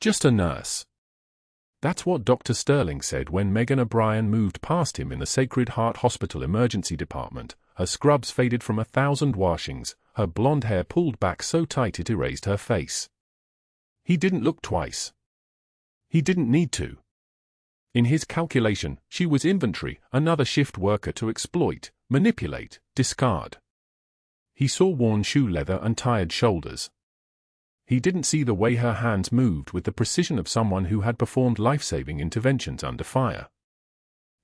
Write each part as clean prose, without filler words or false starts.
Just a nurse. That's what Dr. Sterling said when Megan O'Brien moved past him in the Sacred Heart Hospital emergency department, her scrubs faded from 1,000 washings, her blonde hair pulled back so tight it erased her face. He didn't look twice. He didn't need to. In his calculation, she was inventory, another shift worker to exploit, manipulate, discard. He saw worn shoe leather and tired shoulders. He didn't see the way her hands moved with the precision of someone who had performed life-saving interventions under fire.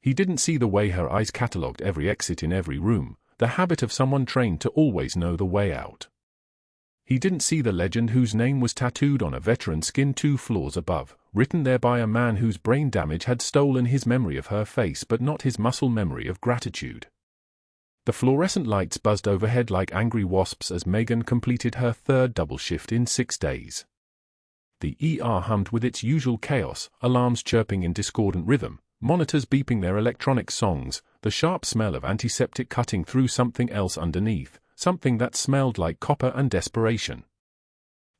He didn't see the way her eyes catalogued every exit in every room, the habit of someone trained to always know the way out. He didn't see the legend whose name was tattooed on a veteran's skin 2 floors above, written there by a man whose brain damage had stolen his memory of her face but not his muscle memory of gratitude. The fluorescent lights buzzed overhead like angry wasps as Megan completed her 3rd double shift in 6 days. The ER hummed with its usual chaos, alarms chirping in discordant rhythm, monitors beeping their electronic songs, the sharp smell of antiseptic cutting through something else underneath, something that smelled like copper and desperation.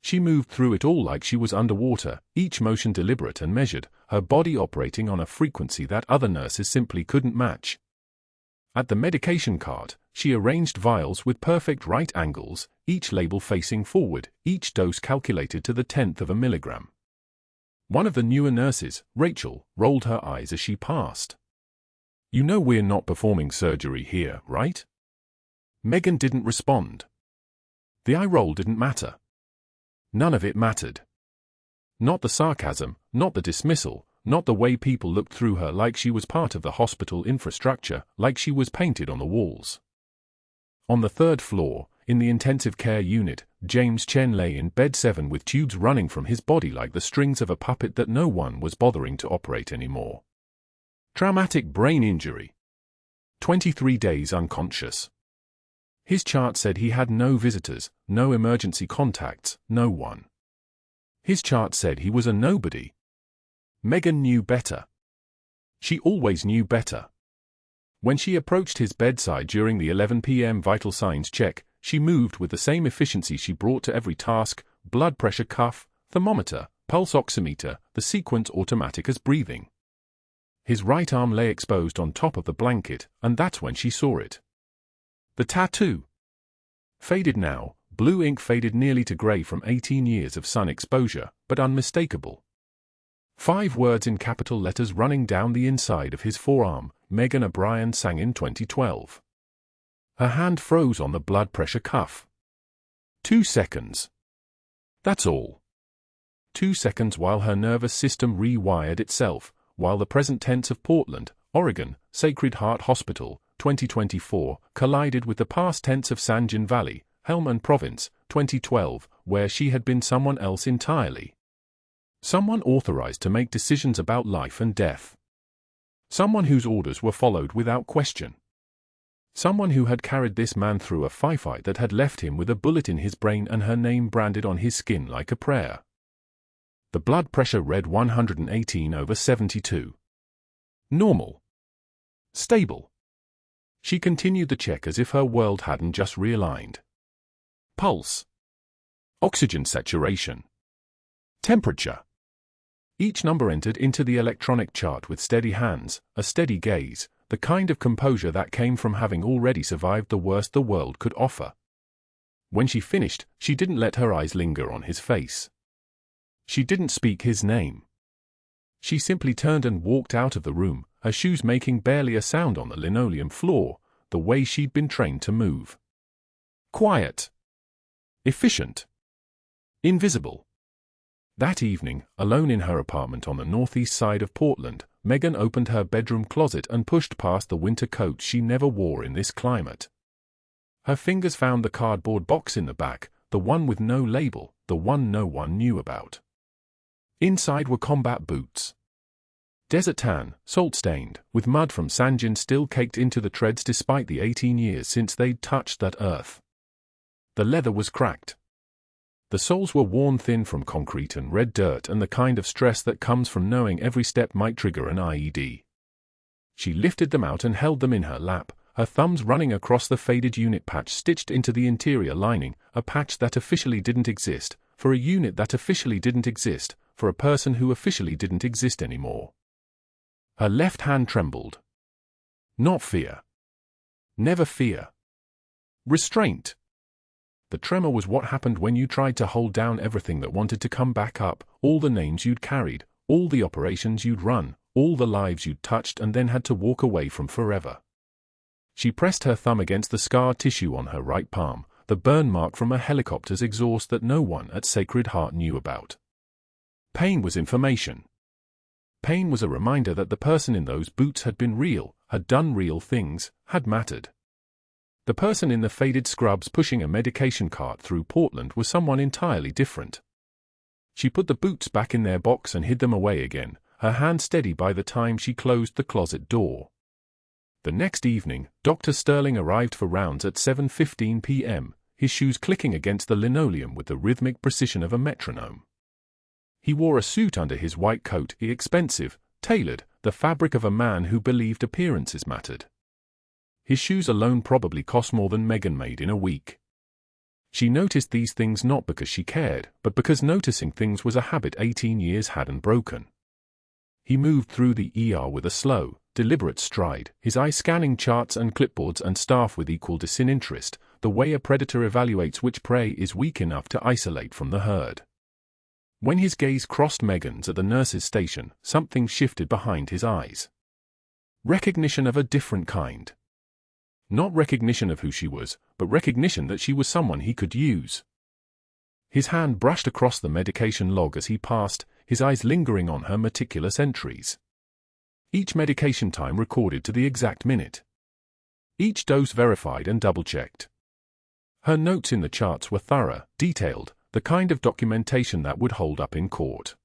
She moved through it all like she was underwater, each motion deliberate and measured, her body operating on a frequency that other nurses simply couldn't match. At the medication cart, she arranged vials with perfect right angles, each label facing forward, each dose calculated to the 1/10 of a milligram. One of the newer nurses, Rachel, rolled her eyes as she passed. "You know we're not performing surgery here, right?" Megan didn't respond. The eye roll didn't matter. None of it mattered. Not the sarcasm, not the dismissal, not the way people looked through her like she was part of the hospital infrastructure, like she was painted on the walls. On the 3rd floor, in the intensive care unit, James Chen lay in bed 7 with tubes running from his body like the strings of a puppet that no one was bothering to operate anymore. Traumatic brain injury. 23 days unconscious. His chart said he had no visitors, no emergency contacts, no one. His chart said he was a nobody. Megan knew better. She always knew better. When she approached his bedside during the 11 p.m. vital signs check, she moved with the same efficiency she brought to every task: blood pressure cuff, thermometer, pulse oximeter, the sequence automatic as breathing. His right arm lay exposed on top of the blanket, and that's when she saw it. The tattoo. Faded now, blue ink faded nearly to grey from 18 years of sun exposure, but unmistakable. 5 words in capital letters running down the inside of his forearm: Megan O'Brien Sangin 2012. Her hand froze on the blood pressure cuff. 2 seconds. That's all. 2 seconds while her nervous system rewired itself, while the present tense of Portland, Oregon, Sacred Heart Hospital, 2024, collided with the past tense of Sangin Valley, Helmand Province, 2012, where she had been someone else entirely. Someone authorized to make decisions about life and death. Someone whose orders were followed without question. Someone who had carried this man through a firefight that had left him with a bullet in his brain and her name branded on his skin like a prayer. The blood pressure read 118/72. Normal. Stable. She continued the check as if her world hadn't just realigned. Pulse. Oxygen saturation. Temperature. Each number entered into the electronic chart with steady hands, a steady gaze, the kind of composure that came from having already survived the worst the world could offer. When she finished, she didn't let her eyes linger on his face. She didn't speak his name. She simply turned and walked out of the room, her shoes making barely a sound on the linoleum floor, the way she'd been trained to move. Quiet. Efficient. Invisible. That evening, alone in her apartment on the northeast side of Portland, Megan opened her bedroom closet and pushed past the winter coat she never wore in this climate. Her fingers found the cardboard box in the back, the one with no label, the one no one knew about. Inside were combat boots. Desert tan, salt-stained, with mud from Sangin still caked into the treads despite the 18 years since they'd touched that earth. The leather was cracked. The soles were worn thin from concrete and red dirt and the kind of stress that comes from knowing every step might trigger an IED. She lifted them out and held them in her lap, her thumbs running across the faded unit patch stitched into the interior lining, a patch that officially didn't exist, for a unit that officially didn't exist, for a person who officially didn't exist anymore. Her left hand trembled. Not fear. Never fear. Restraint. The tremor was what happened when you tried to hold down everything that wanted to come back up, all the names you'd carried, all the operations you'd run, all the lives you'd touched and then had to walk away from forever. She pressed her thumb against the scar tissue on her right palm, the burn mark from a helicopter's exhaust that no one at Sacred Heart knew about. Pain was information. Pain was a reminder that the person in those boots had been real, had done real things, had mattered. The person in the faded scrubs pushing a medication cart through Portland was someone entirely different. She put the boots back in their box and hid them away again, her hand steady by the time she closed the closet door. The next evening, Dr. Sterling arrived for rounds at 7:15 p.m., his shoes clicking against the linoleum with the rhythmic precision of a metronome. He wore a suit under his white coat, expensive, tailored, the fabric of a man who believed appearances mattered. His shoes alone probably cost more than Megan made in a week. She noticed these things not because she cared, but because noticing things was a habit 18 years hadn't broken. He moved through the ER with a slow, deliberate stride, his eyes scanning charts and clipboards and staff with equal disinterest, the way a predator evaluates which prey is weak enough to isolate from the herd. When his gaze crossed Megan's at the nurse's station, something shifted behind his eyes. Recognition of a different kind. Not recognition of who she was, but recognition that she was someone he could use. His hand brushed across the medication log as he passed, his eyes lingering on her meticulous entries. Each medication time recorded to the exact minute. Each dose verified and double-checked. Her notes in the charts were thorough, detailed, the kind of documentation that would hold up in court.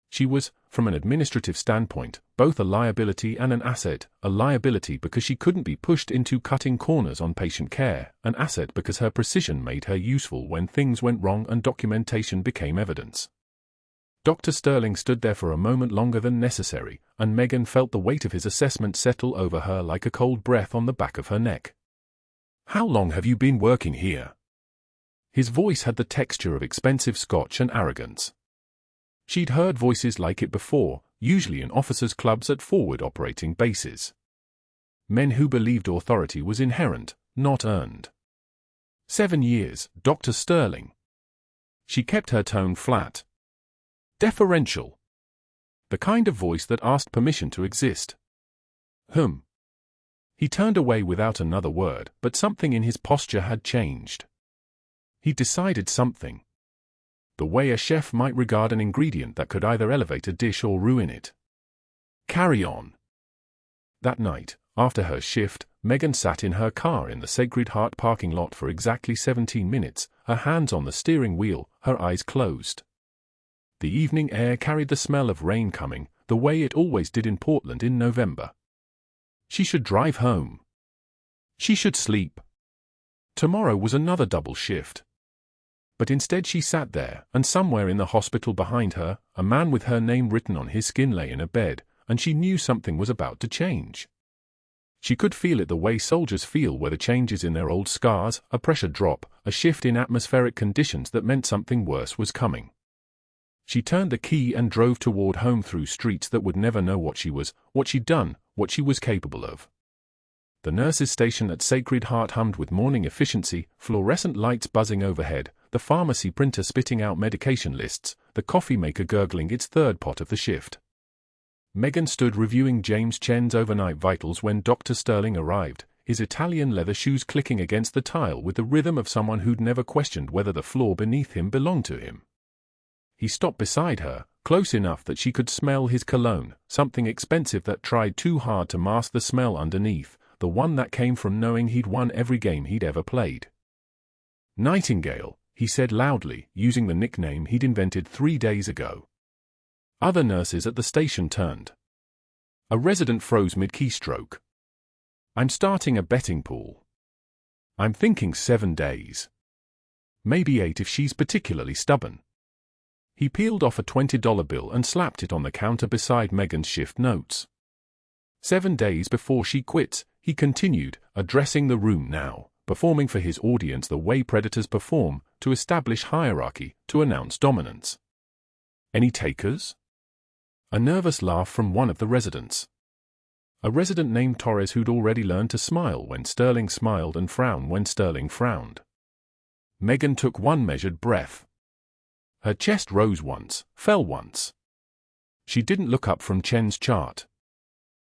She was, from an administrative standpoint, both a liability and an asset, a liability because she couldn't be pushed into cutting corners on patient care, an asset because her precision made her useful when things went wrong and documentation became evidence. Dr. Sterling stood there for a moment longer than necessary, and Megan felt the weight of his assessment settle over her like a cold breath on the back of her neck. "How long have you been working here?" His voice had the texture of expensive scotch and arrogance. She'd heard voices like it before, usually in officers' clubs at forward operating bases. Men who believed authority was inherent, not earned. 7 years, Dr. Sterling. She kept her tone flat. Deferential. The kind of voice that asked permission to exist. He turned away without another word, but something in his posture had changed. He decided something. The way a chef might regard an ingredient that could either elevate a dish or ruin it. Carry on. That night, after her shift, Megan sat in her car in the Sacred Heart parking lot for exactly 17 minutes, her hands on the steering wheel, her eyes closed. The evening air carried the smell of rain coming, the way it always did in Portland in November. She should drive home. She should sleep. Tomorrow was another double shift. But instead she sat there, and somewhere in the hospital behind her, a man with her name written on his skin lay in a bed, and she knew something was about to change. She could feel it the way soldiers feel where the changes in their old scars, a pressure drop, a shift in atmospheric conditions that meant something worse was coming. She turned the key and drove toward home through streets that would never know what she was, what she'd done, what she was capable of. The nurse's station at Sacred Heart hummed with morning efficiency, fluorescent lights buzzing overhead, the pharmacy printer spitting out medication lists, the coffee maker gurgling its third pot of the shift. Megan stood reviewing James Chen's overnight vitals when Dr. Sterling arrived, his Italian leather shoes clicking against the tile with the rhythm of someone who'd never questioned whether the floor beneath him belonged to him. He stopped beside her, close enough that she could smell his cologne, something expensive that tried too hard to mask the smell underneath, the one that came from knowing he'd won every game he'd ever played. Nightingale, he said loudly, using the nickname he'd invented 3 days ago. Other nurses at the station turned. A resident froze mid-keystroke. I'm starting a betting pool. I'm thinking 7 days. Maybe 8 if she's particularly stubborn. He peeled off a $20 bill and slapped it on the counter beside Megan's shift notes. 7 days before she quits, he continued, addressing the room now, performing for his audience the way predators perform, to establish hierarchy, to announce dominance. Any takers? A nervous laugh from one of the residents. A resident named Torres who'd already learned to smile when Sterling smiled and frown when Sterling frowned. Megan took one measured breath. Her chest rose once, fell once. She didn't look up from Chen's chart.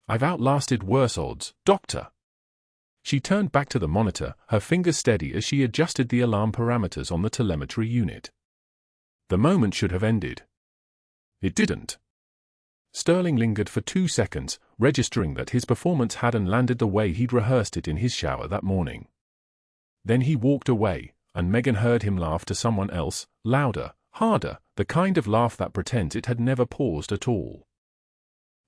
I've outlasted worse odds, Doctor. She turned back to the monitor, her fingers steady as she adjusted the alarm parameters on the telemetry unit. The moment should have ended. It didn't. Sterling lingered for 2 seconds, registering that his performance hadn't landed the way he'd rehearsed it in his shower that morning. Then he walked away, and Megan heard him laugh to someone else, louder, harder, the kind of laugh that pretends it had never paused at all.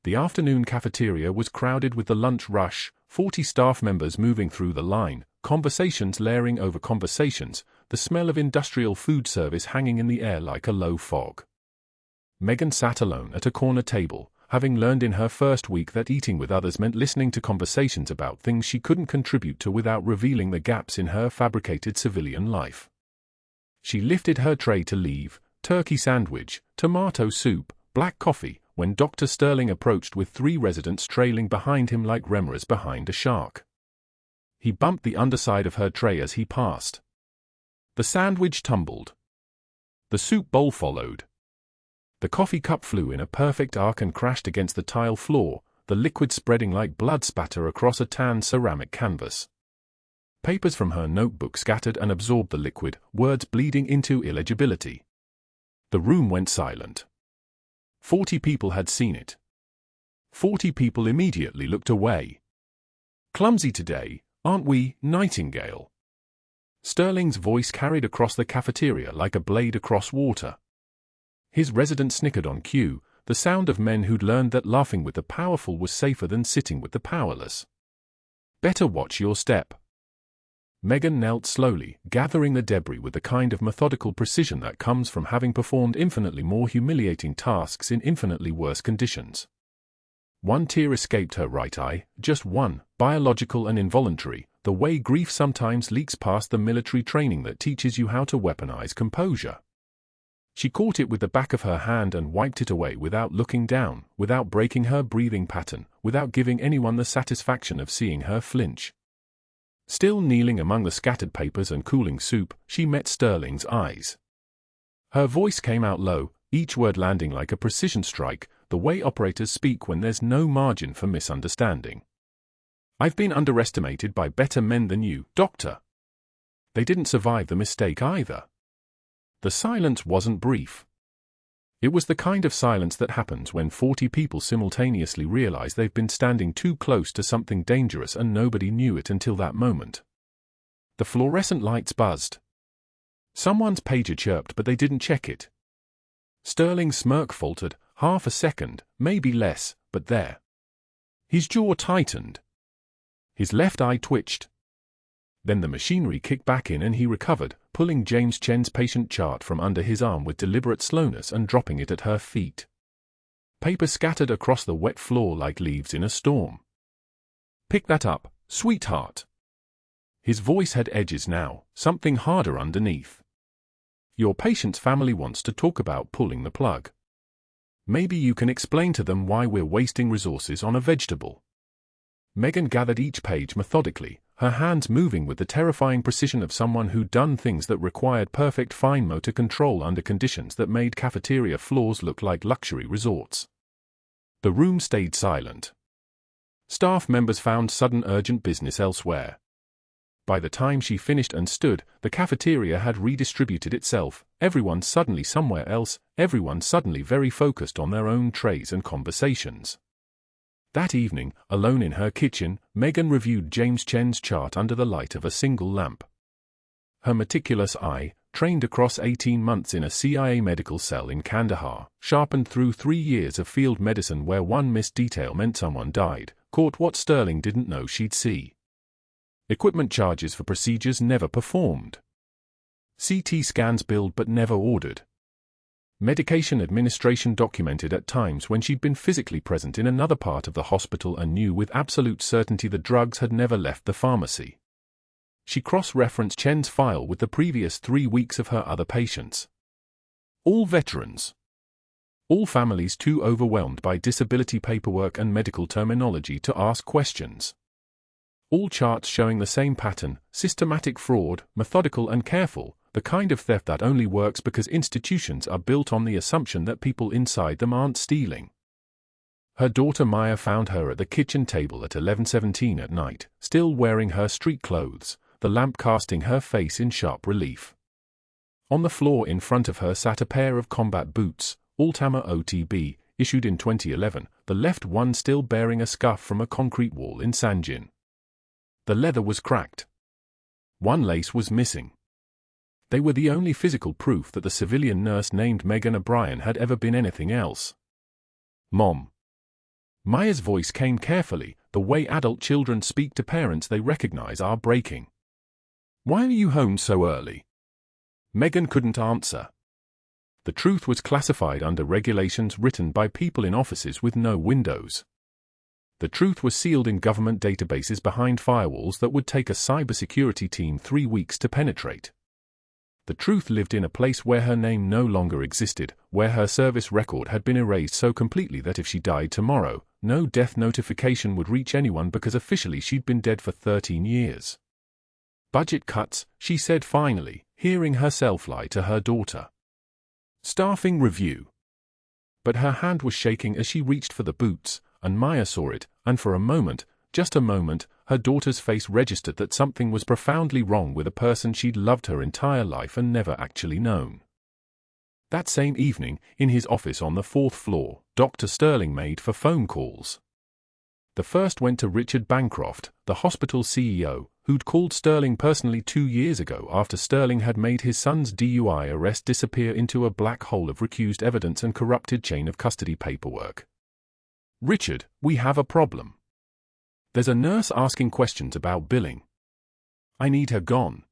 The afternoon cafeteria was crowded with the lunch rush, 40 staff members moving through the line, conversations layering over conversations, the smell of industrial food service hanging in the air like a low fog. Megan sat alone at a corner table, having learned in her first week that eating with others meant listening to conversations about things she couldn't contribute to without revealing the gaps in her fabricated civilian life. She lifted her tray to leave, turkey sandwich, tomato soup, black coffee, when Dr. Sterling approached with 3 residents trailing behind him like remoras behind a shark. He bumped the underside of her tray as he passed. The sandwich tumbled. The soup bowl followed. The coffee cup flew in a perfect arc and crashed against the tile floor, the liquid spreading like blood spatter across a tan ceramic canvas. Papers from her notebook scattered and absorbed the liquid, words bleeding into illegibility. The room went silent. 40 people had seen it. 40 people immediately looked away. Clumsy today, aren't we, Nightingale? Sterling's voice carried across the cafeteria like a blade across water. His resident snickered on cue, the sound of men who'd learned that laughing with the powerful was safer than sitting with the powerless. Better watch your step. Megan knelt slowly, gathering the debris with the kind of methodical precision that comes from having performed infinitely more humiliating tasks in infinitely worse conditions. One tear escaped her right eye, just one, biological and involuntary, the way grief sometimes leaks past the military training that teaches you how to weaponize composure. She caught it with the back of her hand and wiped it away without looking down, without breaking her breathing pattern, without giving anyone the satisfaction of seeing her flinch. Still kneeling among the scattered papers and cooling soup, she met Sterling's eyes. Her voice came out low, each word landing like a precision strike, the way operators speak when there's no margin for misunderstanding. I've been underestimated by better men than you, Doctor. They didn't survive the mistake either. The silence wasn't brief. It was the kind of silence that happens when 40 people simultaneously realize they've been standing too close to something dangerous and nobody knew it until that moment. The fluorescent lights buzzed. Someone's pager chirped but they didn't check it. Sterling's smirk faltered, half a second, maybe less, but there. His jaw tightened. His left eye twitched. Then the machinery kicked back in and he recovered, pulling James Chen's patient chart from under his arm with deliberate slowness and dropping it at her feet. Paper scattered across the wet floor like leaves in a storm. Pick that up, sweetheart. His voice had edges now, something harder underneath. Your patient's family wants to talk about pulling the plug. Maybe you can explain to them why we're wasting resources on a vegetable. Megan gathered each page methodically, her hands moving with the terrifying precision of someone who'd done things that required perfect fine motor control under conditions that made cafeteria floors look like luxury resorts. The room stayed silent. Staff members found sudden urgent business elsewhere. By the time she finished and stood, the cafeteria had redistributed itself, everyone suddenly somewhere else, everyone suddenly very focused on their own trays and conversations. That evening, alone in her kitchen, Megan reviewed James Chen's chart under the light of a single lamp. Her meticulous eye, trained across 18 months in a CIA medical cell in Kandahar, sharpened through 3 years of field medicine where one missed detail meant someone died, caught what Sterling didn't know she'd see. Equipment charges for procedures never performed. CT scans billed but never ordered. Medication administration documented at times when she'd been physically present in another part of the hospital and knew with absolute certainty the drugs had never left the pharmacy. She cross-referenced Chen's file with the previous 3 weeks of her other patients. All veterans. All families too overwhelmed by disability paperwork and medical terminology to ask questions. All charts showing the same pattern: systematic fraud, methodical and careful, the kind of theft that only works because institutions are built on the assumption that people inside them aren't stealing. Her daughter Maya found her at the kitchen table at 11:17 at night, still wearing her street clothes, the lamp casting her face in sharp relief. On the floor in front of her sat a pair of combat boots, Altama OTB, issued in 2011, the left one still bearing a scuff from a concrete wall in Sangin. The leather was cracked. One lace was missing. They were the only physical proof that the civilian nurse named Megan O'Brien had ever been anything else. Mom. Maya's voice came carefully, the way adult children speak to parents they recognize are breaking. Why are you home so early? Megan couldn't answer. The truth was classified under regulations written by people in offices with no windows. The truth was sealed in government databases behind firewalls that would take a cybersecurity team 3 weeks to penetrate. The truth lived in a place where her name no longer existed, where her service record had been erased so completely that if she died tomorrow, no death notification would reach anyone because officially she'd been dead for 13 years. Budget cuts, she said finally, hearing herself lie to her daughter. Staffing review. But her hand was shaking as she reached for the boots, and Maya saw it, and for a moment, just a moment, her daughter's face registered that something was profoundly wrong with a person she'd loved her entire life and never actually known. That same evening, in his office on the 4th floor, Dr. Sterling made 4 phone calls. The first went to Richard Bancroft, the hospital CEO, who'd called Sterling personally 2 years ago after Sterling had made his son's DUI arrest disappear into a black hole of recused evidence and corrupted chain of custody paperwork. Richard, we have a problem. There's a nurse asking questions about billing. I need her gone.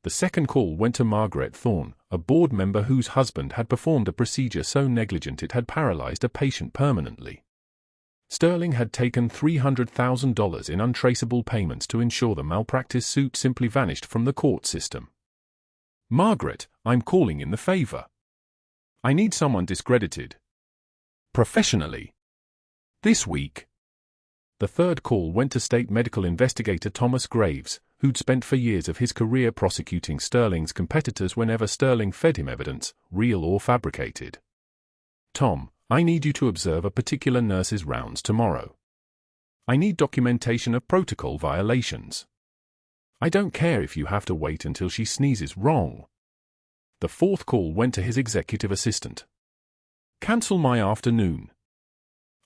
The second call went to Margaret Thorne, a board member whose husband had performed a procedure so negligent it had paralyzed a patient permanently. Sterling had taken $300,000 in untraceable payments to ensure the malpractice suit simply vanished from the court system. Margaret, I'm calling in the favor. I need someone discredited professionally this week. The third call went to state medical investigator Thomas Graves, who'd spent for years of his career prosecuting Sterling's competitors whenever Sterling fed him evidence, real or fabricated. Tom, I need you to observe a particular nurse's rounds tomorrow. I need documentation of protocol violations. I don't care if you have to wait until she sneezes wrong. The fourth call went to his executive assistant. Cancel my afternoon.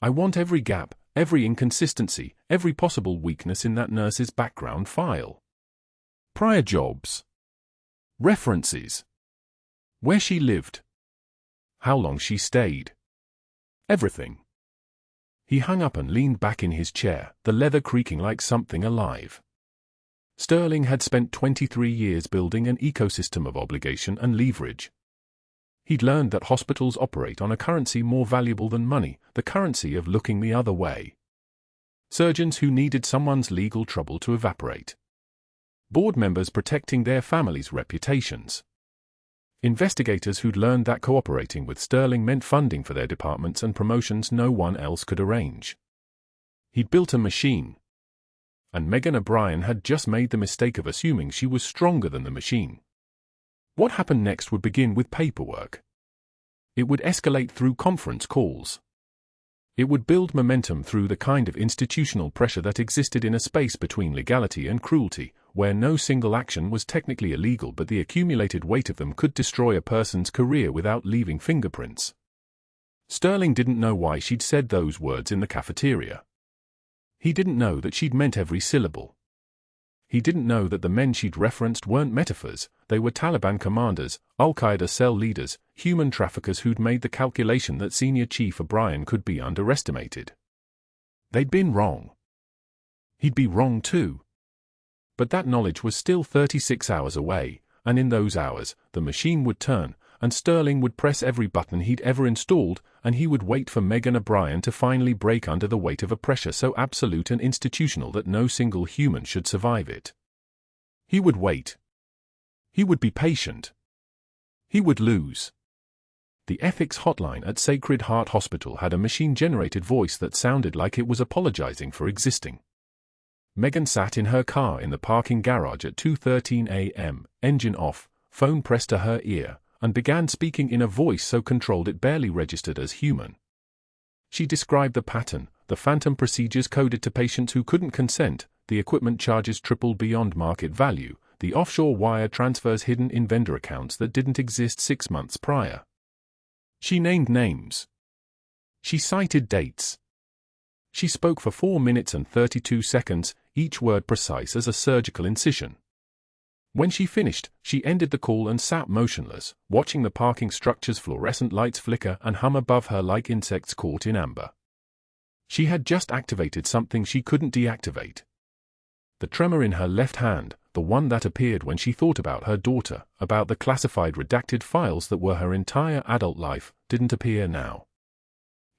I want every gap, every inconsistency, every possible weakness in that nurse's background file. Prior jobs. References. Where she lived. How long she stayed. Everything. He hung up and leaned back in his chair, the leather creaking like something alive. Sterling had spent 23 years building an ecosystem of obligation and leverage. He'd learned that hospitals operate on a currency more valuable than money, the currency of looking the other way. Surgeons who needed someone's legal trouble to evaporate. Board members protecting their families' reputations. Investigators who'd learned that cooperating with Sterling meant funding for their departments and promotions no one else could arrange. He'd built a machine. And Megan O'Brien had just made the mistake of assuming she was stronger than the machine. What happened next would begin with paperwork. It would escalate through conference calls. It would build momentum through the kind of institutional pressure that existed in a space between legality and cruelty, where no single action was technically illegal but the accumulated weight of them could destroy a person's career without leaving fingerprints. Sterling didn't know why she'd said those words in the cafeteria. He didn't know that she'd meant every syllable. He didn't know that the men she'd referenced weren't metaphors, they were Taliban commanders, Al-Qaeda cell leaders, human traffickers who'd made the calculation that Senior Chief O'Brien could be underestimated. They'd been wrong. He'd be wrong too. But that knowledge was still 36 hours away, and in those hours, the machine would turn, and Sterling would press every button he'd ever installed, and he would wait for Megan O'Brien to finally break under the weight of a pressure so absolute and institutional that no single human should survive it. He would wait. He would be patient. He would lose. The ethics hotline at Sacred Heart Hospital had a machine-generated voice that sounded like it was apologizing for existing. Megan sat in her car in the parking garage at 2:13 a.m., engine off, phone pressed to her ear, and began speaking in a voice so controlled it barely registered as human. She described the pattern, the phantom procedures coded to patients who couldn't consent, the equipment charges tripled beyond market value, the offshore wire transfers hidden in vendor accounts that didn't exist 6 months prior. She named names. She cited dates. She spoke for 4 minutes and 32 seconds, each word precise as a surgical incision. When she finished, she ended the call and sat motionless, watching the parking structure's fluorescent lights flicker and hum above her like insects caught in amber. She had just activated something she couldn't deactivate. The tremor in her left hand, the one that appeared when she thought about her daughter, about the classified redacted files that were her entire adult life, didn't appear now.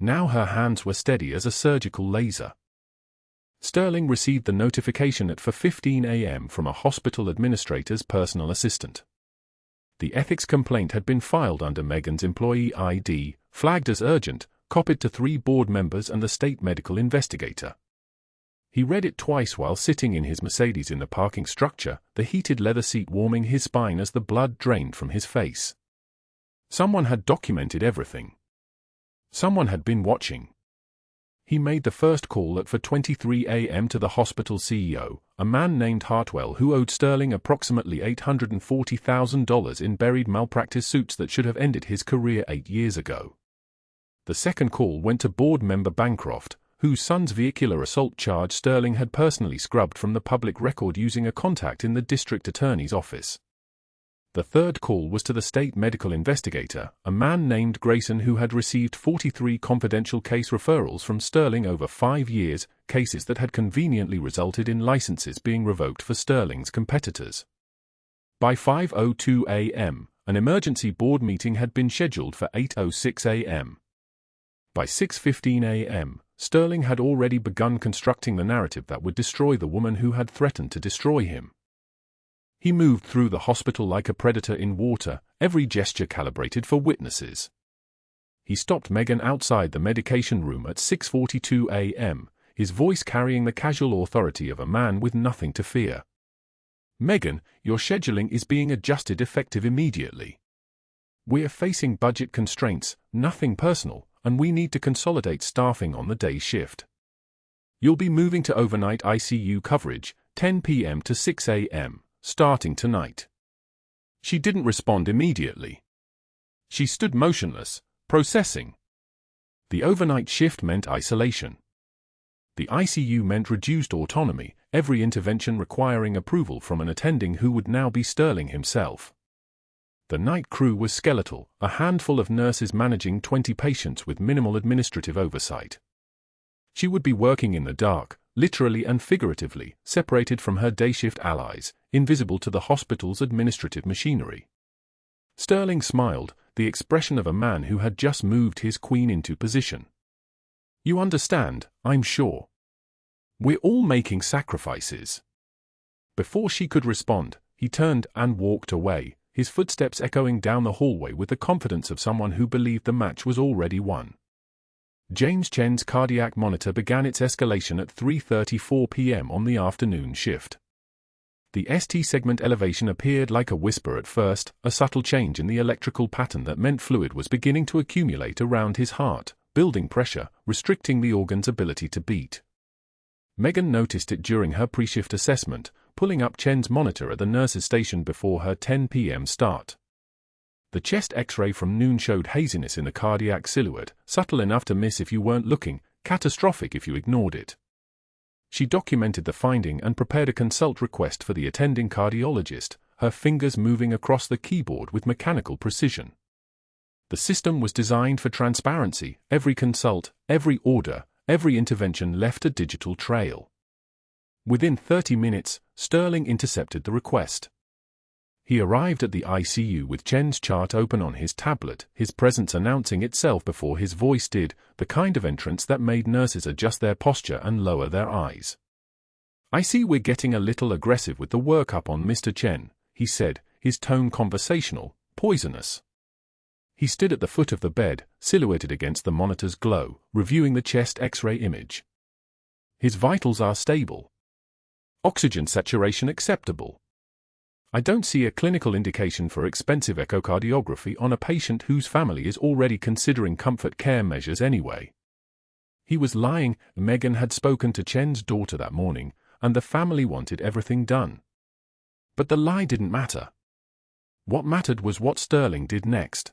Now her hands were steady as a surgical laser. Sterling received the notification at 4:15 a.m. from a hospital administrator's personal assistant. The ethics complaint had been filed under Megan's employee ID, flagged as urgent, copied to 3 board members and the state medical investigator. He read it twice while sitting in his Mercedes in the parking structure, the heated leather seat warming his spine as the blood drained from his face. Someone had documented everything. Someone had been watching. He made the first call at 4:23 a.m. to the hospital CEO, a man named Hartwell who owed Sterling approximately $840,000 in buried malpractice suits that should have ended his career 8 years ago. The second call went to board member Bancroft, whose son's vehicular assault charge Sterling had personally scrubbed from the public record using a contact in the district attorney's office. The third call was to the state medical investigator, a man named Grayson who had received 43 confidential case referrals from Sterling over 5 years, cases that had conveniently resulted in licenses being revoked for Sterling's competitors. By 5:02 a.m., an emergency board meeting had been scheduled for 8:06 a.m. By 6:15 a.m., Sterling had already begun constructing the narrative that would destroy the woman who had threatened to destroy him. He moved through the hospital like a predator in water, every gesture calibrated for witnesses. He stopped Megan outside the medication room at 6:42 a.m., his voice carrying the casual authority of a man with nothing to fear. "Megan, your scheduling is being adjusted effective immediately. We're facing budget constraints, nothing personal, and we need to consolidate staffing on the day shift. You'll be moving to overnight ICU coverage, 10 p.m. to 6 a.m., starting tonight." She didn't respond immediately. She stood motionless, processing. The overnight shift meant isolation. The ICU meant reduced autonomy, every intervention requiring approval from an attending who would now be Sterling himself. The night crew was skeletal, a handful of nurses managing 20 patients with minimal administrative oversight. She would be working in the dark, literally and figuratively, separated from her day-shift allies, invisible to the hospital's administrative machinery. Sterling smiled, the expression of a man who had just moved his queen into position. "You understand, I'm sure. We're all making sacrifices." Before she could respond, he turned and walked away, his footsteps echoing down the hallway with the confidence of someone who believed the match was already won. James Chen's cardiac monitor began its escalation at 3:34 p.m. on the afternoon shift. The ST segment elevation appeared like a whisper at first, a subtle change in the electrical pattern that meant fluid was beginning to accumulate around his heart, building pressure, restricting the organ's ability to beat. Megan noticed it during her pre-shift assessment, pulling up Chen's monitor at the nurse's station before her 10 p.m. start. The chest X-ray from noon showed haziness in the cardiac silhouette, subtle enough to miss if you weren't looking, catastrophic if you ignored it. She documented the finding and prepared a consult request for the attending cardiologist, her fingers moving across the keyboard with mechanical precision. The system was designed for transparency. Every consult, every order, every intervention left a digital trail. Within 30 minutes, Sterling intercepted the request. He arrived at the ICU with Chen's chart open on his tablet, his presence announcing itself before his voice did, the kind of entrance that made nurses adjust their posture and lower their eyes. "I see we're getting a little aggressive with the workup on Mr. Chen," he said, his tone conversational, poisonous. He stood at the foot of the bed, silhouetted against the monitor's glow, reviewing the chest X-ray image. His vitals are stable. Oxygen saturation acceptable. I don't see a clinical indication for expensive echocardiography on a patient whose family is already considering comfort care measures anyway. He was lying. Megan had spoken to Chen's daughter that morning, and the family wanted everything done. But the lie didn't matter. What mattered was what Sterling did next.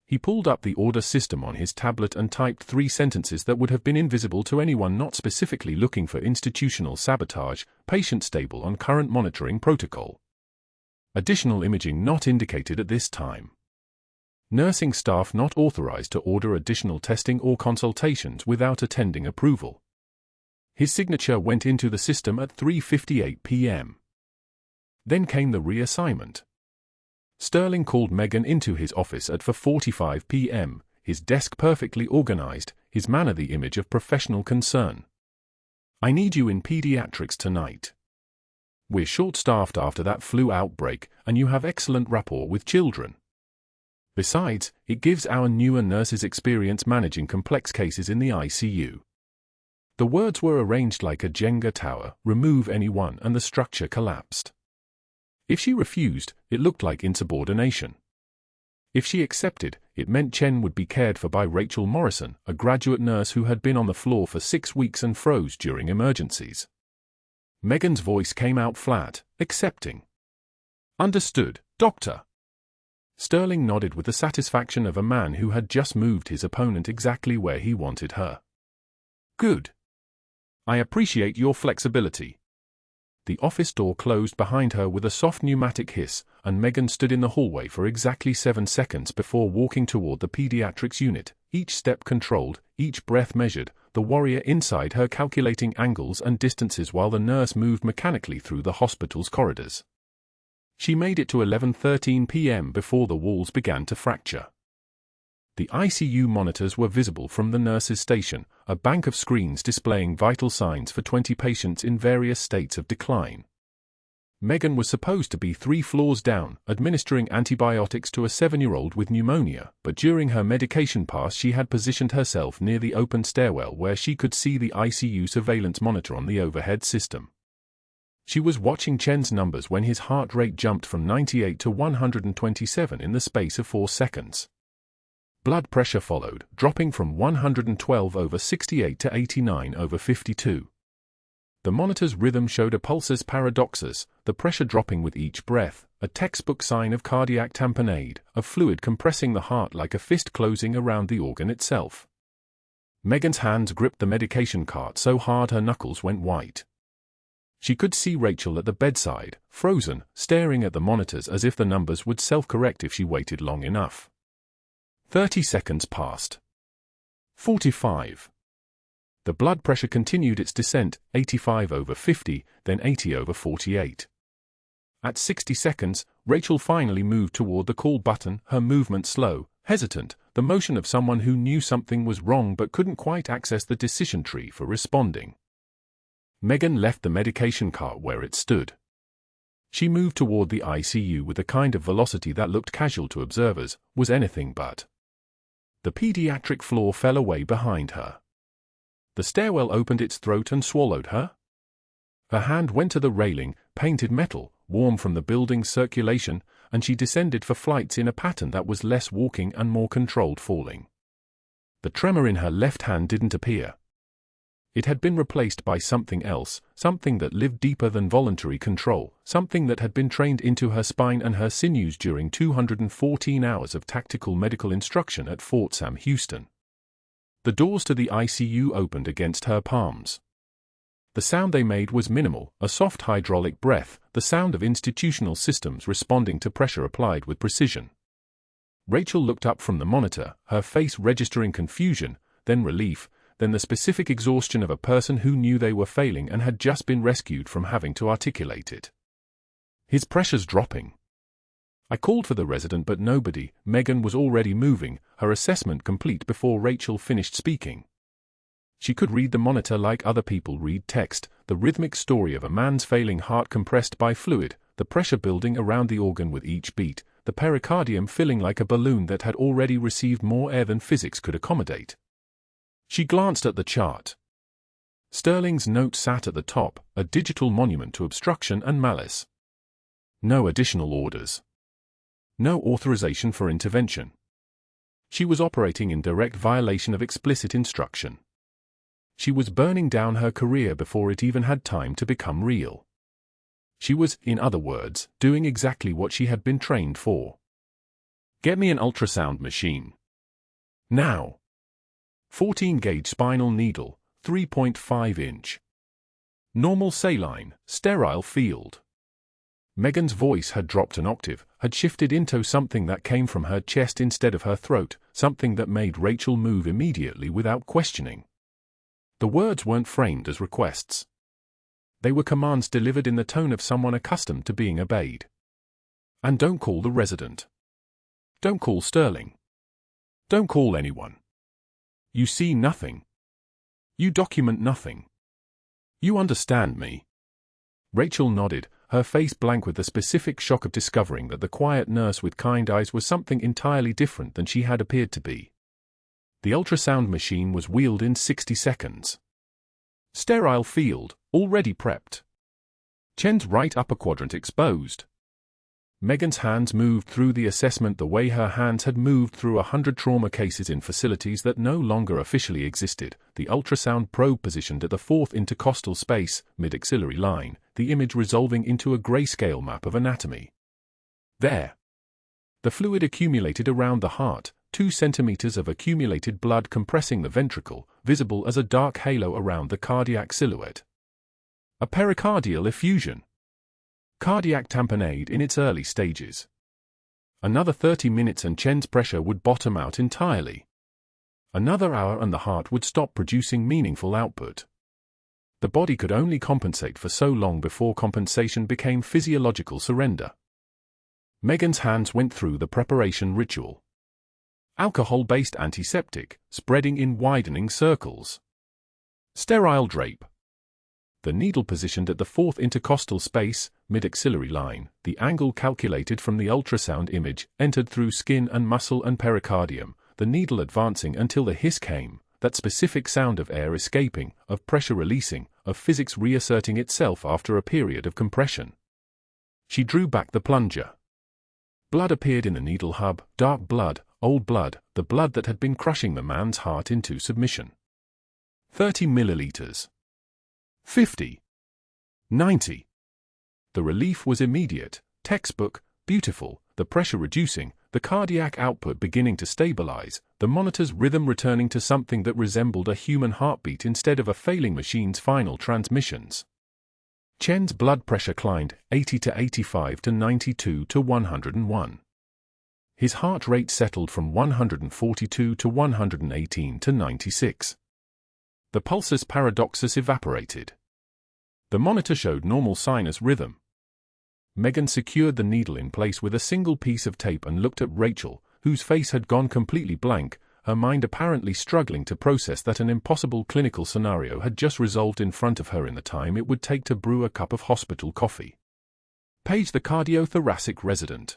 He pulled up the order system on his tablet and typed 3 sentences that would have been invisible to anyone not specifically looking for institutional sabotage: patient stable on current monitoring protocol. Additional imaging not indicated at this time. Nursing staff not authorized to order additional testing or consultations without attending approval. His signature went into the system at 3:58 p.m. Then came the reassignment. Sterling called Megan into his office at 4:45 p.m., his desk perfectly organized, his manner the image of professional concern. "I need you in pediatrics tonight. We're short-staffed after that flu outbreak, and you have excellent rapport with children. Besides, it gives our newer nurses experience managing complex cases in the ICU." The words were arranged like a Jenga tower: remove anyone and the structure collapsed. If she refused, it looked like insubordination. If she accepted, it meant Chen would be cared for by Rachel Morrison, a graduate nurse who had been on the floor for 6 weeks and froze during emergencies. Megan's voice came out flat, accepting. "Understood, doctor." Sterling nodded with the satisfaction of a man who had just moved his opponent exactly where he wanted her. "Good. I appreciate your flexibility." The office door closed behind her with a soft pneumatic hiss, and Megan stood in the hallway for exactly 7 seconds before walking toward the pediatrics unit, each step controlled, each breath measured, the warrior inside her calculating angles and distances while the nurse moved mechanically through the hospital's corridors. She made it to 11:13 p.m. before the walls began to fracture. The ICU monitors were visible from the nurse's station, a bank of screens displaying vital signs for 20 patients in various states of decline. Megan was supposed to be 3 floors down, administering antibiotics to a 7-year-old with pneumonia, but during her medication pass she had positioned herself near the open stairwell where she could see the ICU surveillance monitor on the overhead system. She was watching Chen's numbers when his heart rate jumped from 98 to 127 in the space of 4 seconds. Blood pressure followed, dropping from 112/68 to 89/52. The monitor's rhythm showed a pulsus paradoxus, the pressure dropping with each breath, a textbook sign of cardiac tamponade, of fluid compressing the heart like a fist closing around the organ itself. Megan's hands gripped the medication cart so hard her knuckles went white. She could see Rachel at the bedside, frozen, staring at the monitors as if the numbers would self-correct if she waited long enough. 30 seconds passed. 45. The blood pressure continued its descent, 85/50, then 80/48. At 60 seconds, Rachel finally moved toward the call button, her movement slow, hesitant, the motion of someone who knew something was wrong but couldn't quite access the decision tree for responding. Megan left the medication cart where it stood. She moved toward the ICU with a kind of velocity that looked casual to observers, was anything but. The pediatric floor fell away behind her. The stairwell opened its throat and swallowed her. Her hand went to the railing, painted metal, warm from the building's circulation, and she descended for flights in a pattern that was less walking and more controlled falling. The tremor in her left hand didn't appear. It had been replaced by something else, something that lived deeper than voluntary control, something that had been trained into her spine and her sinews during 214 hours of tactical medical instruction at Fort Sam Houston. The doors to the ICU opened against her palms. The sound they made was minimal, a soft hydraulic breath, the sound of institutional systems responding to pressure applied with precision. Rachel looked up from the monitor, her face registering confusion, then relief, then the specific exhaustion of a person who knew they were failing and had just been rescued from having to articulate it. "His pressure's dropping." I called for the resident but nobody. Megan was already moving, her assessment complete before Rachel finished speaking. She could read the monitor like other people read text, the rhythmic story of a man's failing heart compressed by fluid, the pressure building around the organ with each beat, the pericardium filling like a balloon that had already received more air than physics could accommodate. She glanced at the chart. Sterling's note sat at the top, a digital monument to obstruction and malice. No additional orders. No authorization for intervention. She was operating in direct violation of explicit instruction. She was burning down her career before it even had time to become real. She was, in other words, doing exactly what she had been trained for. Get me an ultrasound machine. Now. 14-gauge spinal needle, 3.5-inch. Normal saline, sterile field. Megan's voice had dropped an octave, had shifted into something that came from her chest instead of her throat, something that made Rachel move immediately without questioning. The words weren't framed as requests. They were commands delivered in the tone of someone accustomed to being obeyed. And don't call the resident. Don't call Sterling. Don't call anyone. You see nothing. You document nothing. You understand me? Rachel nodded, her face blank with the specific shock of discovering that the quiet nurse with kind eyes was something entirely different than she had appeared to be. The ultrasound machine was wheeled in 60 seconds. Sterile field, already prepped. Chen's right upper quadrant exposed. Megan's hands moved through the assessment the way her hands had moved through 100 trauma cases in facilities that no longer officially existed, the ultrasound probe positioned at the fourth intercostal space, mid-axillary line, the image resolving into a grayscale map of anatomy. There. The fluid accumulated around the heart, 2 centimeters of accumulated blood compressing the ventricle, visible as a dark halo around the cardiac silhouette. A pericardial effusion. Cardiac tamponade in its early stages. Another 30 minutes and Chen's pressure would bottom out entirely. Another hour and the heart would stop producing meaningful output. The body could only compensate for so long before compensation became physiological surrender. Megan's hands went through the preparation ritual. Alcohol-based antiseptic, spreading in widening circles. Sterile drape. The needle positioned at the fourth intercostal space, mid-axillary line, the angle calculated from the ultrasound image, entered through skin and muscle and pericardium, the needle advancing until the hiss came, that specific sound of air escaping, of pressure releasing, of physics reasserting itself after a period of compression. She drew back the plunger. Blood appeared in the needle hub, dark blood, old blood, the blood that had been crushing the man's heart into submission. 30 milliliters. 50. 90. The relief was immediate, textbook, beautiful, the pressure reducing, the cardiac output beginning to stabilize, the monitor's rhythm returning to something that resembled a human heartbeat instead of a failing machine's final transmissions. Chen's blood pressure climbed, 80 to 85 to 92 to 101. His heart rate settled from 142 to 118 to 96. The pulsus paradoxus evaporated. The monitor showed normal sinus rhythm. Megan secured the needle in place with a single piece of tape and looked at Rachel, whose face had gone completely blank, her mind apparently struggling to process that an impossible clinical scenario had just resolved in front of her in the time it would take to brew a cup of hospital coffee. Page the cardiothoracic resident.